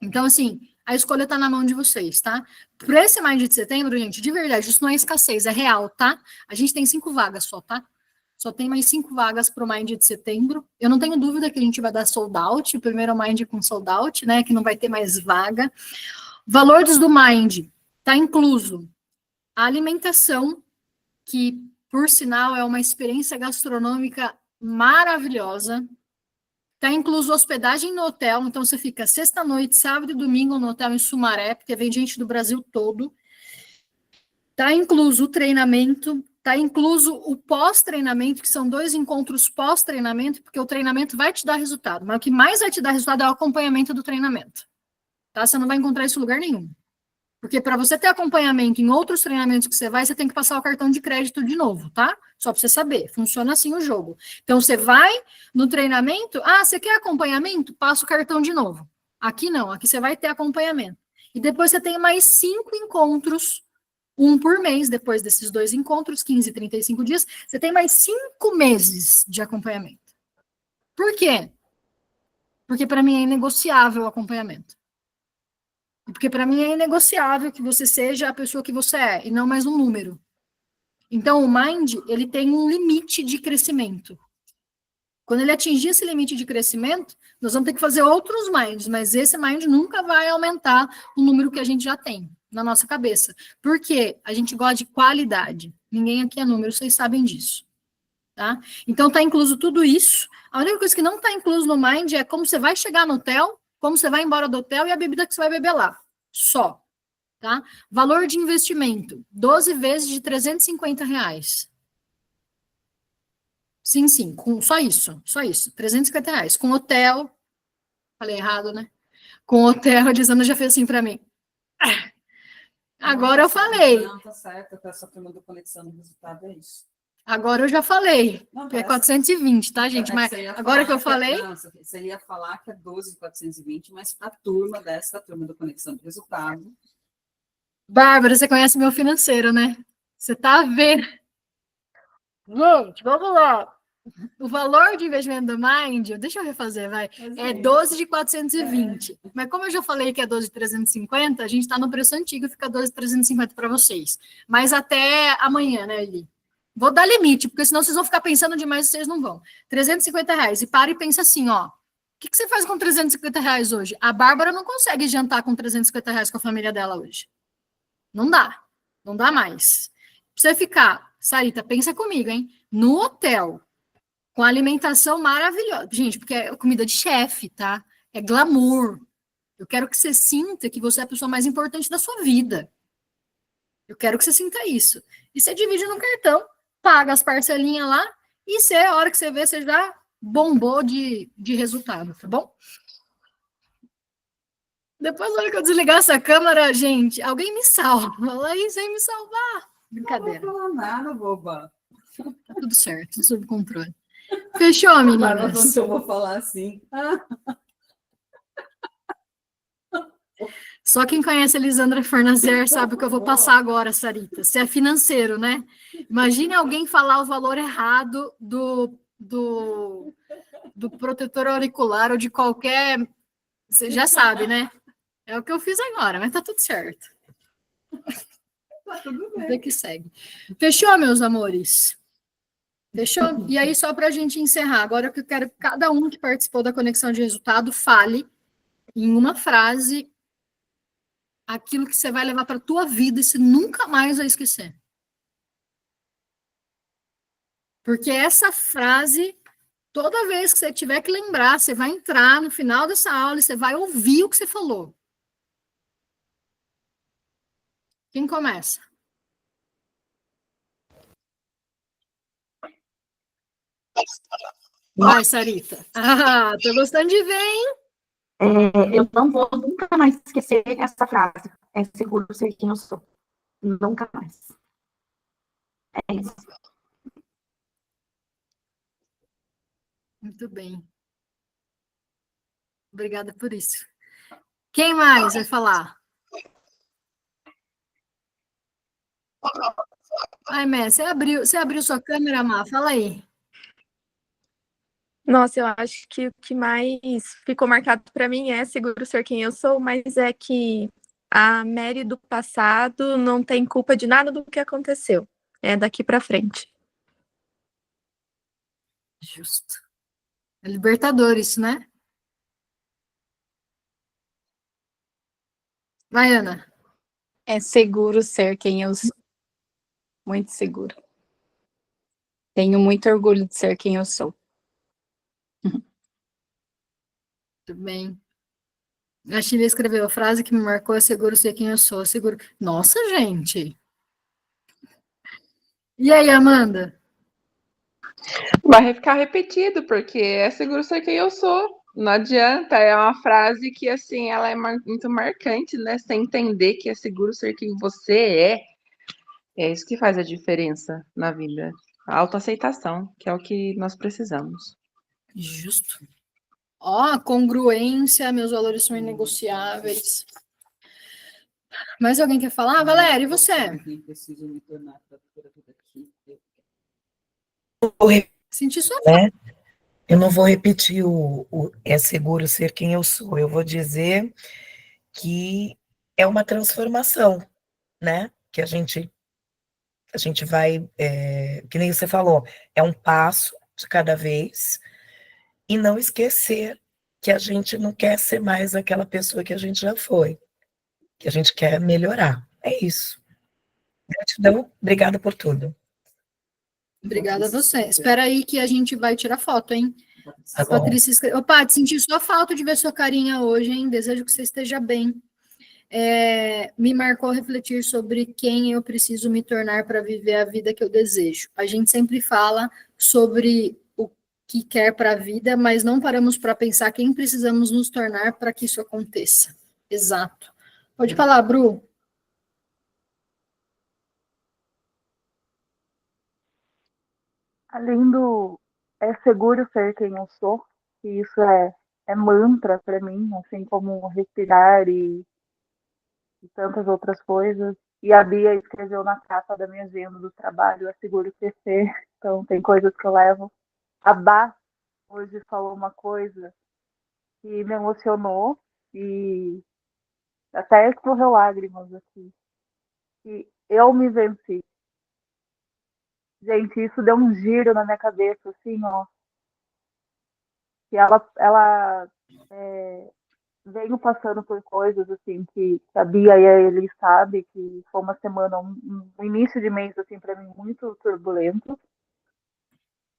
Então, assim, a escolha está na mão de vocês, tá? Para esse Mind de setembro, gente, de verdade, isso não é escassez, é real, tá? A gente tem 5 vagas só, tá? Só tem mais 5 vagas para o Mind de setembro. Eu não tenho dúvida que a gente vai dar sold out, o primeiro Mind com sold out, né? Que não vai ter mais vaga. Valores do Mind, tá incluso a alimentação, que, por sinal, é uma experiência gastronômica maravilhosa. Está incluso hospedagem no hotel, então você fica sexta-noite, sábado e domingo no hotel em Sumaré, porque vem gente do Brasil todo. Está incluso o treinamento, está incluso o pós-treinamento, que são 2 encontros pós-treinamento, porque o treinamento vai te dar resultado, mas o que mais vai te dar resultado é o acompanhamento do treinamento. Tá? Você não vai encontrar isso em lugar nenhum. Porque para você ter acompanhamento em outros treinamentos que você tem que passar o cartão de crédito de novo, tá? Só para você saber, funciona assim o jogo. Então, você vai no treinamento, você quer acompanhamento? Passa o cartão de novo. Aqui não, aqui você vai ter acompanhamento. E depois você tem mais 5 encontros, 1 por mês, depois desses 2 encontros, 15 e 35 dias, você tem mais 5 meses de acompanhamento. Por quê? Porque para mim é inegociável o acompanhamento. Porque para mim é inegociável que você seja a pessoa que você é, e não mais um número. Então, o Mind, ele tem um limite de crescimento. Quando ele atingir esse limite de crescimento, nós vamos ter que fazer outros Minds, mas esse Mind nunca vai aumentar o número que a gente já tem na nossa cabeça. Por quê? A gente gosta de qualidade. Ninguém aqui é número, vocês sabem disso. Tá? Então, está incluso tudo isso. A única coisa que não está incluso no Mind é como você vai chegar no hotel, como você vai embora do hotel e a bebida que você vai beber lá. Só. Tá? Valor de investimento, 12 vezes de R$350. Sim, só isso, R$350. Com hotel, falei errado, né? Com hotel, a Lisandra já fez assim para mim. Agora eu falei. Não, tá certo, que essa turma do Conexão do Resultado é isso. Agora eu já falei, Não, que é 420, tá, gente? Mas agora que eu falei... Você ia falar que é 12.420, mas para a turma turma do Conexão do Resultado... Bárbara, você conhece meu financeiro, né? Você tá vendo? Gente, vamos lá. O valor de investimento do Mind, deixa eu refazer, vai, é 12 de 420. Mas como eu já falei que é 12 de 350, a gente está no preço antigo, fica 12 de 350 para vocês. Mas até amanhã, né, Eli? Vou dar limite, porque senão vocês vão ficar pensando demais e vocês não vão. R$350. E para e pensa assim, ó. O que você faz com R$350 hoje? A Bárbara não consegue jantar com R$350 com a família dela hoje. Não dá. Não dá mais. Pra você ficar, Sarita, pensa comigo, hein? No hotel, com alimentação maravilhosa. Gente, porque é comida de chefe, tá? É glamour. Eu quero que você sinta que você é a pessoa mais importante da sua vida. Eu quero que você sinta isso. E você divide no cartão, paga as parcelinhas lá, e você, a hora que você vê, você já bombou de resultado, tá bom? Depois, na hora que eu desligar essa câmera, gente, alguém me salva. Laís, vem me salvar. Brincadeira. Não vou falar nada, boba. Tá tudo certo, sob controle. Fechou, Mas meninas? onde eu vou falar assim? Só quem conhece a Elisandra Fornazer sabe o que eu vou passar agora, Sarita. Se é financeiro, né? Imagine alguém falar o valor errado do protetor auricular ou de qualquer... Você já sabe, né? É o que eu fiz agora, mas tá tudo certo. Tá tudo Vida bem. que segue. Fechou, meus amores? Fechou? E aí, só para a gente encerrar, agora eu quero que cada um que participou da conexão de resultado fale em uma frase aquilo que você vai levar para a tua vida e você nunca mais vai esquecer. Porque essa frase, toda vez que você tiver que lembrar, você vai entrar no final dessa aula e você vai ouvir o que você falou. Quem começa? Vai, Sarita. Ah, tô gostando de ver, hein? Eu não vou nunca mais esquecer essa frase. É seguro ser quem eu sou. Nunca mais. É isso. Muito bem. Obrigada por isso. Quem mais vai falar? Ai, Mé, você abriu sua câmera, Má? Fala aí. Nossa, eu acho que o que mais ficou marcado para mim é seguro ser quem eu sou, mas é que a Mary do passado não tem culpa de nada do que aconteceu. É daqui para frente. Justo. É libertador isso, né? Vai, Ana. É seguro ser quem eu sou. Muito seguro. Tenho muito orgulho de ser quem eu sou. Tudo bem. A Chile escreveu a frase que me marcou é seguro ser quem eu sou. Seguro. Nossa, gente. E aí, Amanda? Vai ficar repetido, porque é seguro ser quem eu sou. Não adianta, é uma frase que, assim, ela é muito marcante, né? Você entender que é seguro ser quem você é. É isso que faz a diferença na vida. A autoaceitação, que é o que nós precisamos. Justo. Ó, congruência, meus valores são inegociáveis. Mais alguém quer falar? Valéria, e você? Preciso me tornar tradutora aqui. Senti sua Né? Eu não vou repetir o é seguro ser quem eu sou. Eu vou dizer que é uma transformação, né? Que a gente vai, que nem você falou, é um passo de cada vez e não esquecer que a gente não quer ser mais aquela pessoa que a gente já foi, que a gente quer melhorar. É isso. Gratidão, obrigada por tudo. Obrigada a você. Espera aí que a gente vai tirar foto, hein? Tá A bom. Patrícia escreveu. Ô, Paty, senti sua falta de ver sua carinha hoje, hein? Desejo que você esteja bem. Me marcou refletir sobre quem eu preciso me tornar para viver a vida que eu desejo. A gente sempre fala sobre o que quer para a vida, mas não paramos para pensar quem precisamos nos tornar para que isso aconteça. Exato. Pode falar, Bru. Além do é seguro ser quem eu sou, que isso é mantra para mim, assim como respirar e tantas outras coisas. E a Bia escreveu na capa da minha agenda do trabalho, é seguro crescer, então tem coisas que eu levo. A Bá hoje falou uma coisa que me emocionou e até escorreu lágrimas aqui, que eu me venci. Gente, isso deu um giro na minha cabeça, assim, ó. Que ela veio passando por coisas, assim, que a Bia e a Eli sabe que foi uma semana, um início de mês, assim, para mim, muito turbulento.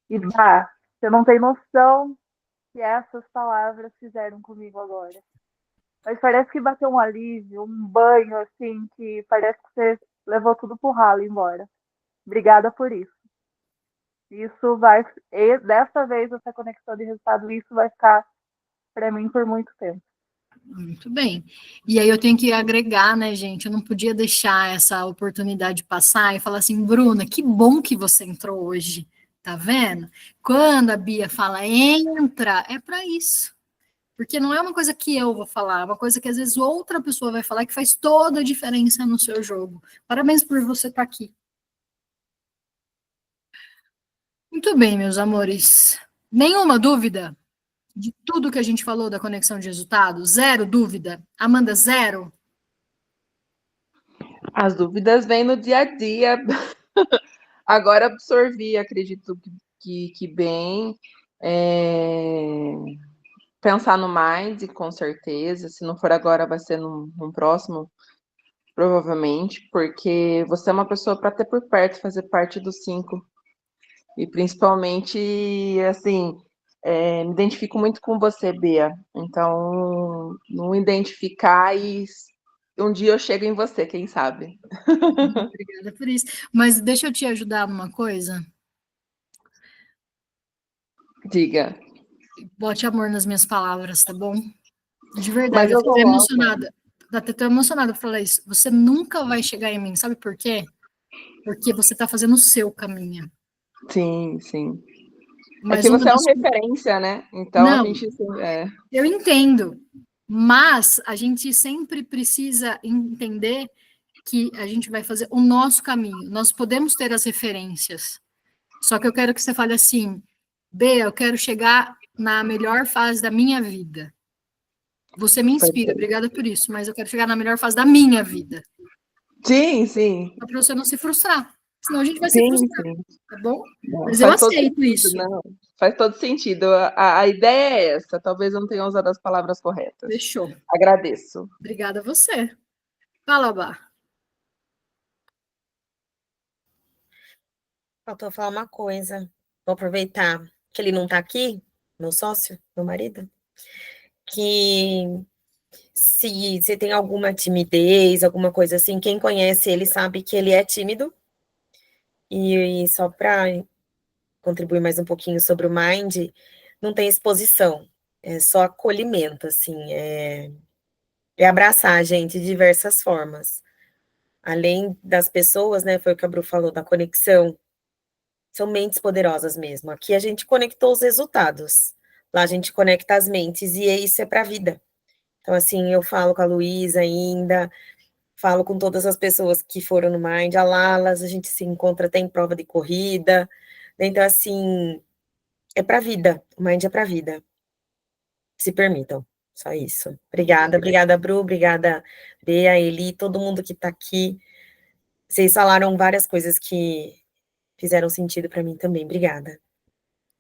E, você não tem noção que essas palavras fizeram comigo agora. Mas parece que bateu um alívio, um banho, assim, que parece que você levou tudo pro ralo embora. Obrigada por isso. Isso vai, e dessa vez, essa conexão de resultado, isso vai ficar para mim por muito tempo. Muito bem. E aí eu tenho que agregar, né, gente? Eu não podia deixar essa oportunidade passar e falar assim, Bruna, que bom que você entrou hoje. Tá vendo? Quando a Bia fala entra, é para isso. Porque não é uma coisa que eu vou falar, é uma coisa que às vezes outra pessoa vai falar que faz toda a diferença no seu jogo. Parabéns por você estar aqui. Muito bem, meus amores. Nenhuma dúvida de tudo que a gente falou da conexão de resultados? Zero dúvida? Amanda, zero? As dúvidas vêm no dia a dia. Agora absorvi, acredito que bem. Pensar no Mind, com certeza. Se não for agora, vai ser num próximo, provavelmente, porque você é uma pessoa para ter por perto, fazer parte dos 5. E principalmente, assim, me identifico muito com você, Bia. Então, não identificar e um dia eu chego em você, quem sabe? Obrigada por isso. Mas deixa eu te ajudar numa coisa. Diga. Bote amor nas minhas palavras, tá bom? De Mas verdade, eu eu tô até coloco. emocionada. Até tô emocionada pra falar isso. Você nunca vai chegar em mim, sabe por quê? Porque você tá fazendo o seu caminho. Sim, sim. É Mas que uma você é das... uma referência, né? Então a Não, gente. eu entendo. Mas a gente sempre precisa entender que a gente vai fazer o nosso caminho. Nós podemos ter as referências. Só que eu quero que você fale assim, Bea, eu quero chegar na melhor fase da minha vida. Você me inspira, obrigada por isso, mas eu quero chegar na melhor fase da minha vida. Sim, sim. Para você não se frustrar. Senão a gente vai se Sim, frustrar, sim. tá bom? Não, Mas eu faz todo aceito sentido, isso. não. Faz todo sentido. A ideia é essa. Talvez eu não tenha usado as palavras corretas. Fechou. Agradeço. Obrigada a você. Fala, Bá. Faltou falar uma coisa. Vou aproveitar que ele não tá aqui, meu sócio, meu marido, que se você tem alguma timidez, alguma coisa assim, quem conhece ele sabe que ele é tímido. E só para contribuir mais um pouquinho sobre o Mind, não tem exposição, é só acolhimento, assim, é abraçar a gente de diversas formas. Além das pessoas, né, foi o que a Bru falou, da conexão, são mentes poderosas mesmo. Aqui a gente conectou os resultados, lá a gente conecta as mentes, e isso é para a vida. Então, assim, eu falo com a Luísa ainda, falo com todas as pessoas que foram no Mind, a Lalas, a gente se encontra até em prova de corrida, então, assim, é para a vida, o Mind é para a vida. Se permitam, só isso. Obrigada, Bru, obrigada, Bea, Eli, todo mundo que está aqui. Vocês falaram várias coisas que fizeram sentido para mim também, obrigada.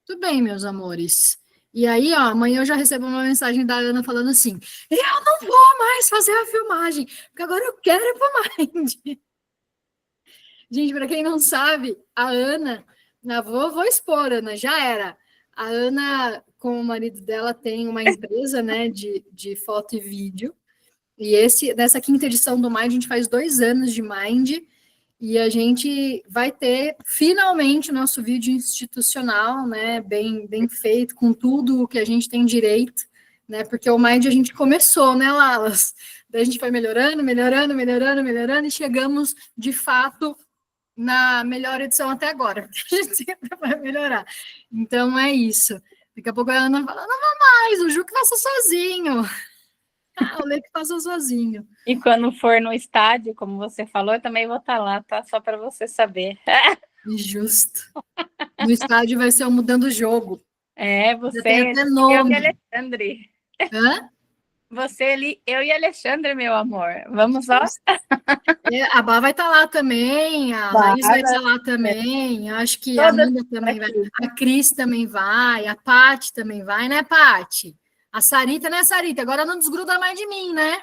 Tudo bem, meus amores. E aí, ó, amanhã eu já recebo uma mensagem da Ana falando assim, eu não vou mais fazer a filmagem, porque agora eu quero ir pro Mind. Gente, para quem não sabe, a Ana, vou expor, Ana, já era. A Ana, com o marido dela, tem uma empresa, né, de foto e vídeo. E nessa quinta edição do Mind, a gente faz 2 anos de Mind, e a gente vai ter, finalmente, o nosso vídeo institucional, né, bem feito, com tudo o que a gente tem direito, né, porque o Mind a gente começou, né, Lalas? Daí a gente foi melhorando, e chegamos, de fato, na melhor edição até agora. A gente sempre vai melhorar. Então, é isso. Daqui a pouco a Ana fala, não vou mais, o Ju que faça sozinho. O Lê que faça sozinho. E quando for no estádio, como você falou, eu também vou estar lá, tá? Só para você saber. Injusto. No estádio vai ser o Mudando o Jogo. Você, tem até eu nome. e Alexandre. Hã? Você ali, eu e Alexandre, meu amor. Vamos lá? A Bá vai estar lá também, a Laís vai estar lá também, acho que a Amanda também vai, a Cris também vai, a Paty também vai, né, Paty? A Sarita, né, Sarita? Agora não desgruda mais de mim, né?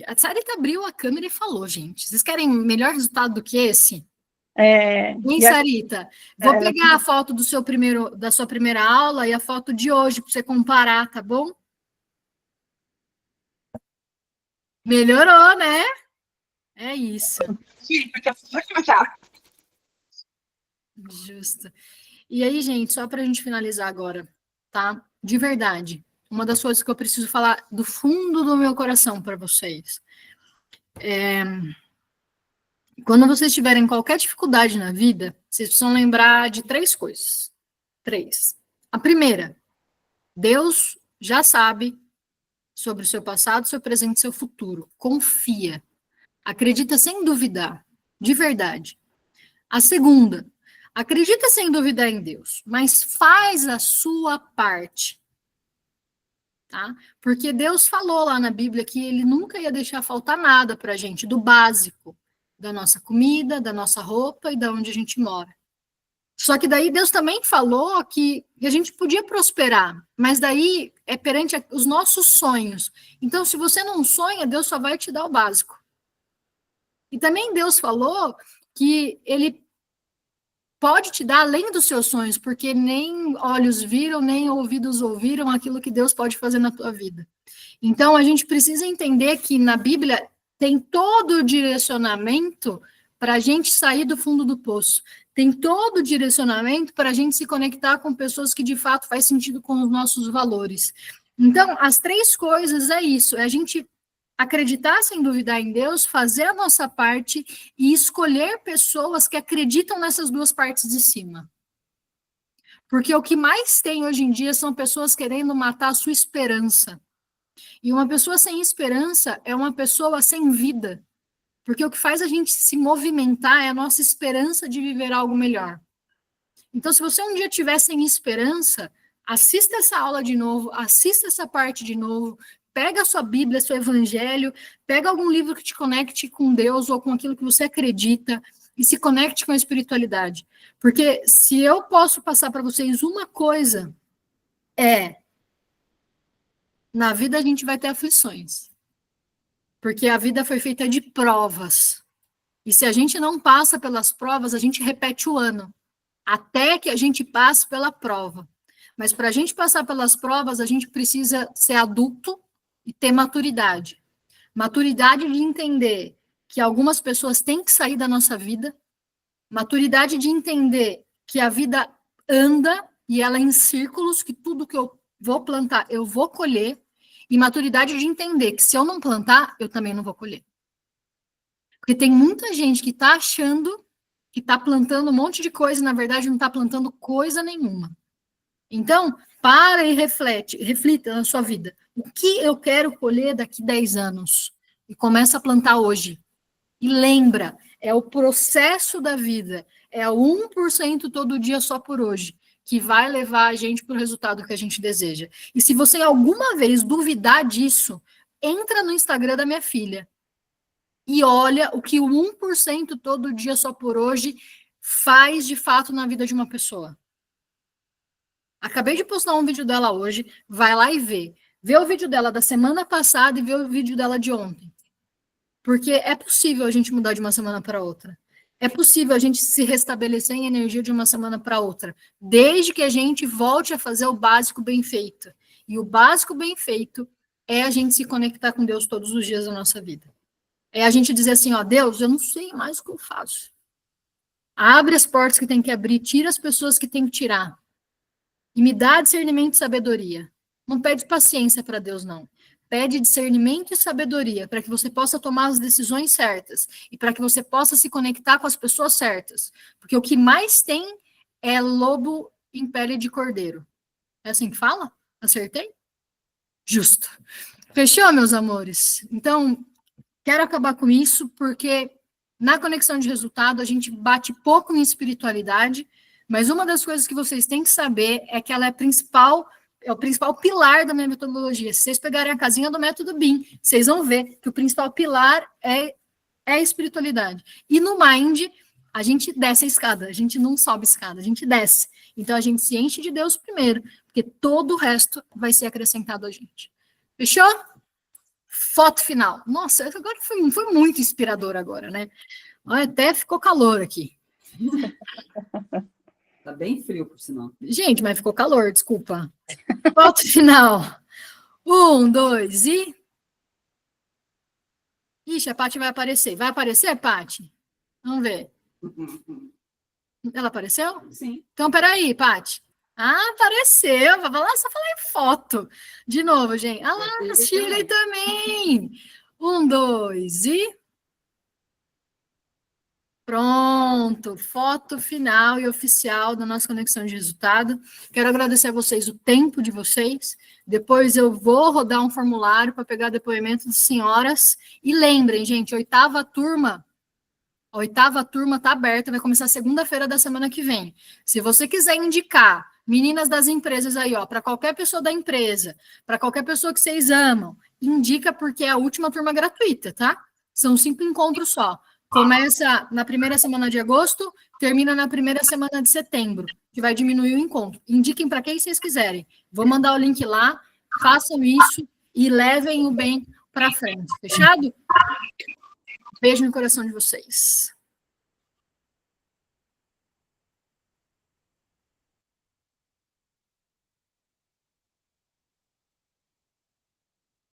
A Sarita abriu a câmera e falou, gente, vocês querem melhor resultado do que esse? Hein, Sarita? Vou pegar a foto da sua primeira aula e a foto de hoje para você comparar, tá bom? Melhorou, né? É isso. Justo. E aí, gente, só para a gente finalizar agora, tá? De verdade, uma das coisas que eu preciso falar do fundo do meu coração para vocês. Quando vocês tiverem qualquer dificuldade na vida, vocês precisam lembrar de 3 coisas. 3. A primeira, Deus já sabe sobre o seu passado, seu presente e seu futuro. Confia. Acredita sem duvidar, de verdade. A segunda, acredita sem duvidar em Deus, mas faz a sua parte. Tá? Porque Deus falou lá na Bíblia que ele nunca ia deixar faltar nada para a gente, do básico, da nossa comida, da nossa roupa e da onde a gente mora. Só que daí Deus também falou que a gente podia prosperar, mas daí é perante os nossos sonhos. Então, se você não sonha, Deus só vai te dar o básico. E também Deus falou que ele pode te dar além dos seus sonhos, porque nem olhos viram, nem ouvidos ouviram aquilo que Deus pode fazer na tua vida. Então, a gente precisa entender que na Bíblia tem todo o direcionamento para a gente sair do fundo do poço. Tem todo o direcionamento para a gente se conectar com pessoas que de fato faz sentido com os nossos valores. Então, as 3 coisas é isso, é a gente acreditar sem duvidar em Deus, fazer a nossa parte e escolher pessoas que acreditam nessas 2 partes de cima. Porque o que mais tem hoje em dia são pessoas querendo matar a sua esperança. E uma pessoa sem esperança é uma pessoa sem vida. Porque o que faz a gente se movimentar é a nossa esperança de viver algo melhor. Então, se você um dia tiver sem esperança, assista essa aula de novo, assista essa parte de novo, pega a sua Bíblia, seu Evangelho, pega algum livro que te conecte com Deus ou com aquilo que você acredita e se conecte com a espiritualidade. Porque se eu posso passar para vocês uma coisa, na vida a gente vai ter aflições. Porque a vida foi feita de provas. E se a gente não passa pelas provas, a gente repete o ano. Até que a gente passe pela prova. Mas para a gente passar pelas provas, a gente precisa ser adulto e ter maturidade. Maturidade de entender que algumas pessoas têm que sair da nossa vida. Maturidade de entender que a vida anda e ela é em círculos, que tudo que eu vou plantar, eu vou colher. E maturidade de entender que se eu não plantar, eu também não vou colher. Porque tem muita gente que está achando que está plantando um monte de coisa e, na verdade, não está plantando coisa nenhuma. Então, para e reflita na sua vida. O que eu quero colher daqui 10 anos? E começa a plantar hoje. E lembra, é o processo da vida. É o 1% todo dia só por hoje, que vai levar a gente para o resultado que a gente deseja. E se você alguma vez duvidar disso, entra no Instagram da minha filha e olha o que o 1% todo dia só por hoje faz de fato na vida de uma pessoa. Acabei de postar um vídeo dela hoje, vai lá e vê. Vê o vídeo dela da semana passada e vê o vídeo dela de ontem. Porque é possível a gente mudar de uma semana para outra. É possível a gente se restabelecer em energia de uma semana para outra, desde que a gente volte a fazer o básico bem feito. E o básico bem feito é a gente se conectar com Deus todos os dias da nossa vida. É a gente dizer assim, ó, Deus, eu não sei mais o que eu faço. Abre as portas que tem que abrir, tira as pessoas que tem que tirar. E me dá discernimento e sabedoria. Não pede paciência para Deus, não. Pede discernimento e sabedoria para que você possa tomar as decisões certas e para que você possa se conectar com as pessoas certas. Porque o que mais tem é lobo em pele de cordeiro. É assim que fala? Acertei? Justo. Fechou, meus amores? Então, quero acabar com isso porque na conexão de resultado a gente bate pouco em espiritualidade, mas uma das coisas que vocês têm que saber é que ela é o principal pilar da minha metodologia. Se vocês pegarem a casinha do método BIM, vocês vão ver que o principal pilar é a espiritualidade. E no Mind, a gente desce a escada, a gente não sobe a escada, a gente desce. Então, a gente se enche de Deus primeiro, porque todo o resto vai ser acrescentado a gente. Fechou? Foto final. Nossa, agora foi muito inspirador agora, né? Até ficou calor aqui. Tá bem frio, por sinal. Gente, mas ficou calor, desculpa. Foto final. 1, 2 e... Ixi, a Paty vai aparecer. Vai aparecer, Paty? Vamos ver. Ela apareceu? Sim. Então, peraí, Paty. Ah, apareceu. Vai lá, só falei foto. De novo, gente. Ah lá, Shirley também. 1, 2 e... Pronto, foto final e oficial da nossa conexão de resultado. Quero agradecer a vocês o tempo de vocês. Depois eu vou rodar um formulário para pegar depoimento das senhoras. E lembrem, gente, a oitava turma está aberta, vai começar segunda-feira da semana que vem. Se você quiser indicar meninas das empresas aí, ó, para qualquer pessoa da empresa, para qualquer pessoa que vocês amam, indica porque é a última turma gratuita, tá? São 5 encontros só. Começa na primeira semana de agosto, termina na primeira semana de setembro, que vai diminuir o encontro. Indiquem para quem vocês quiserem. Vou mandar o link lá, façam isso e levem o bem para frente. Fechado? Beijo no coração de vocês.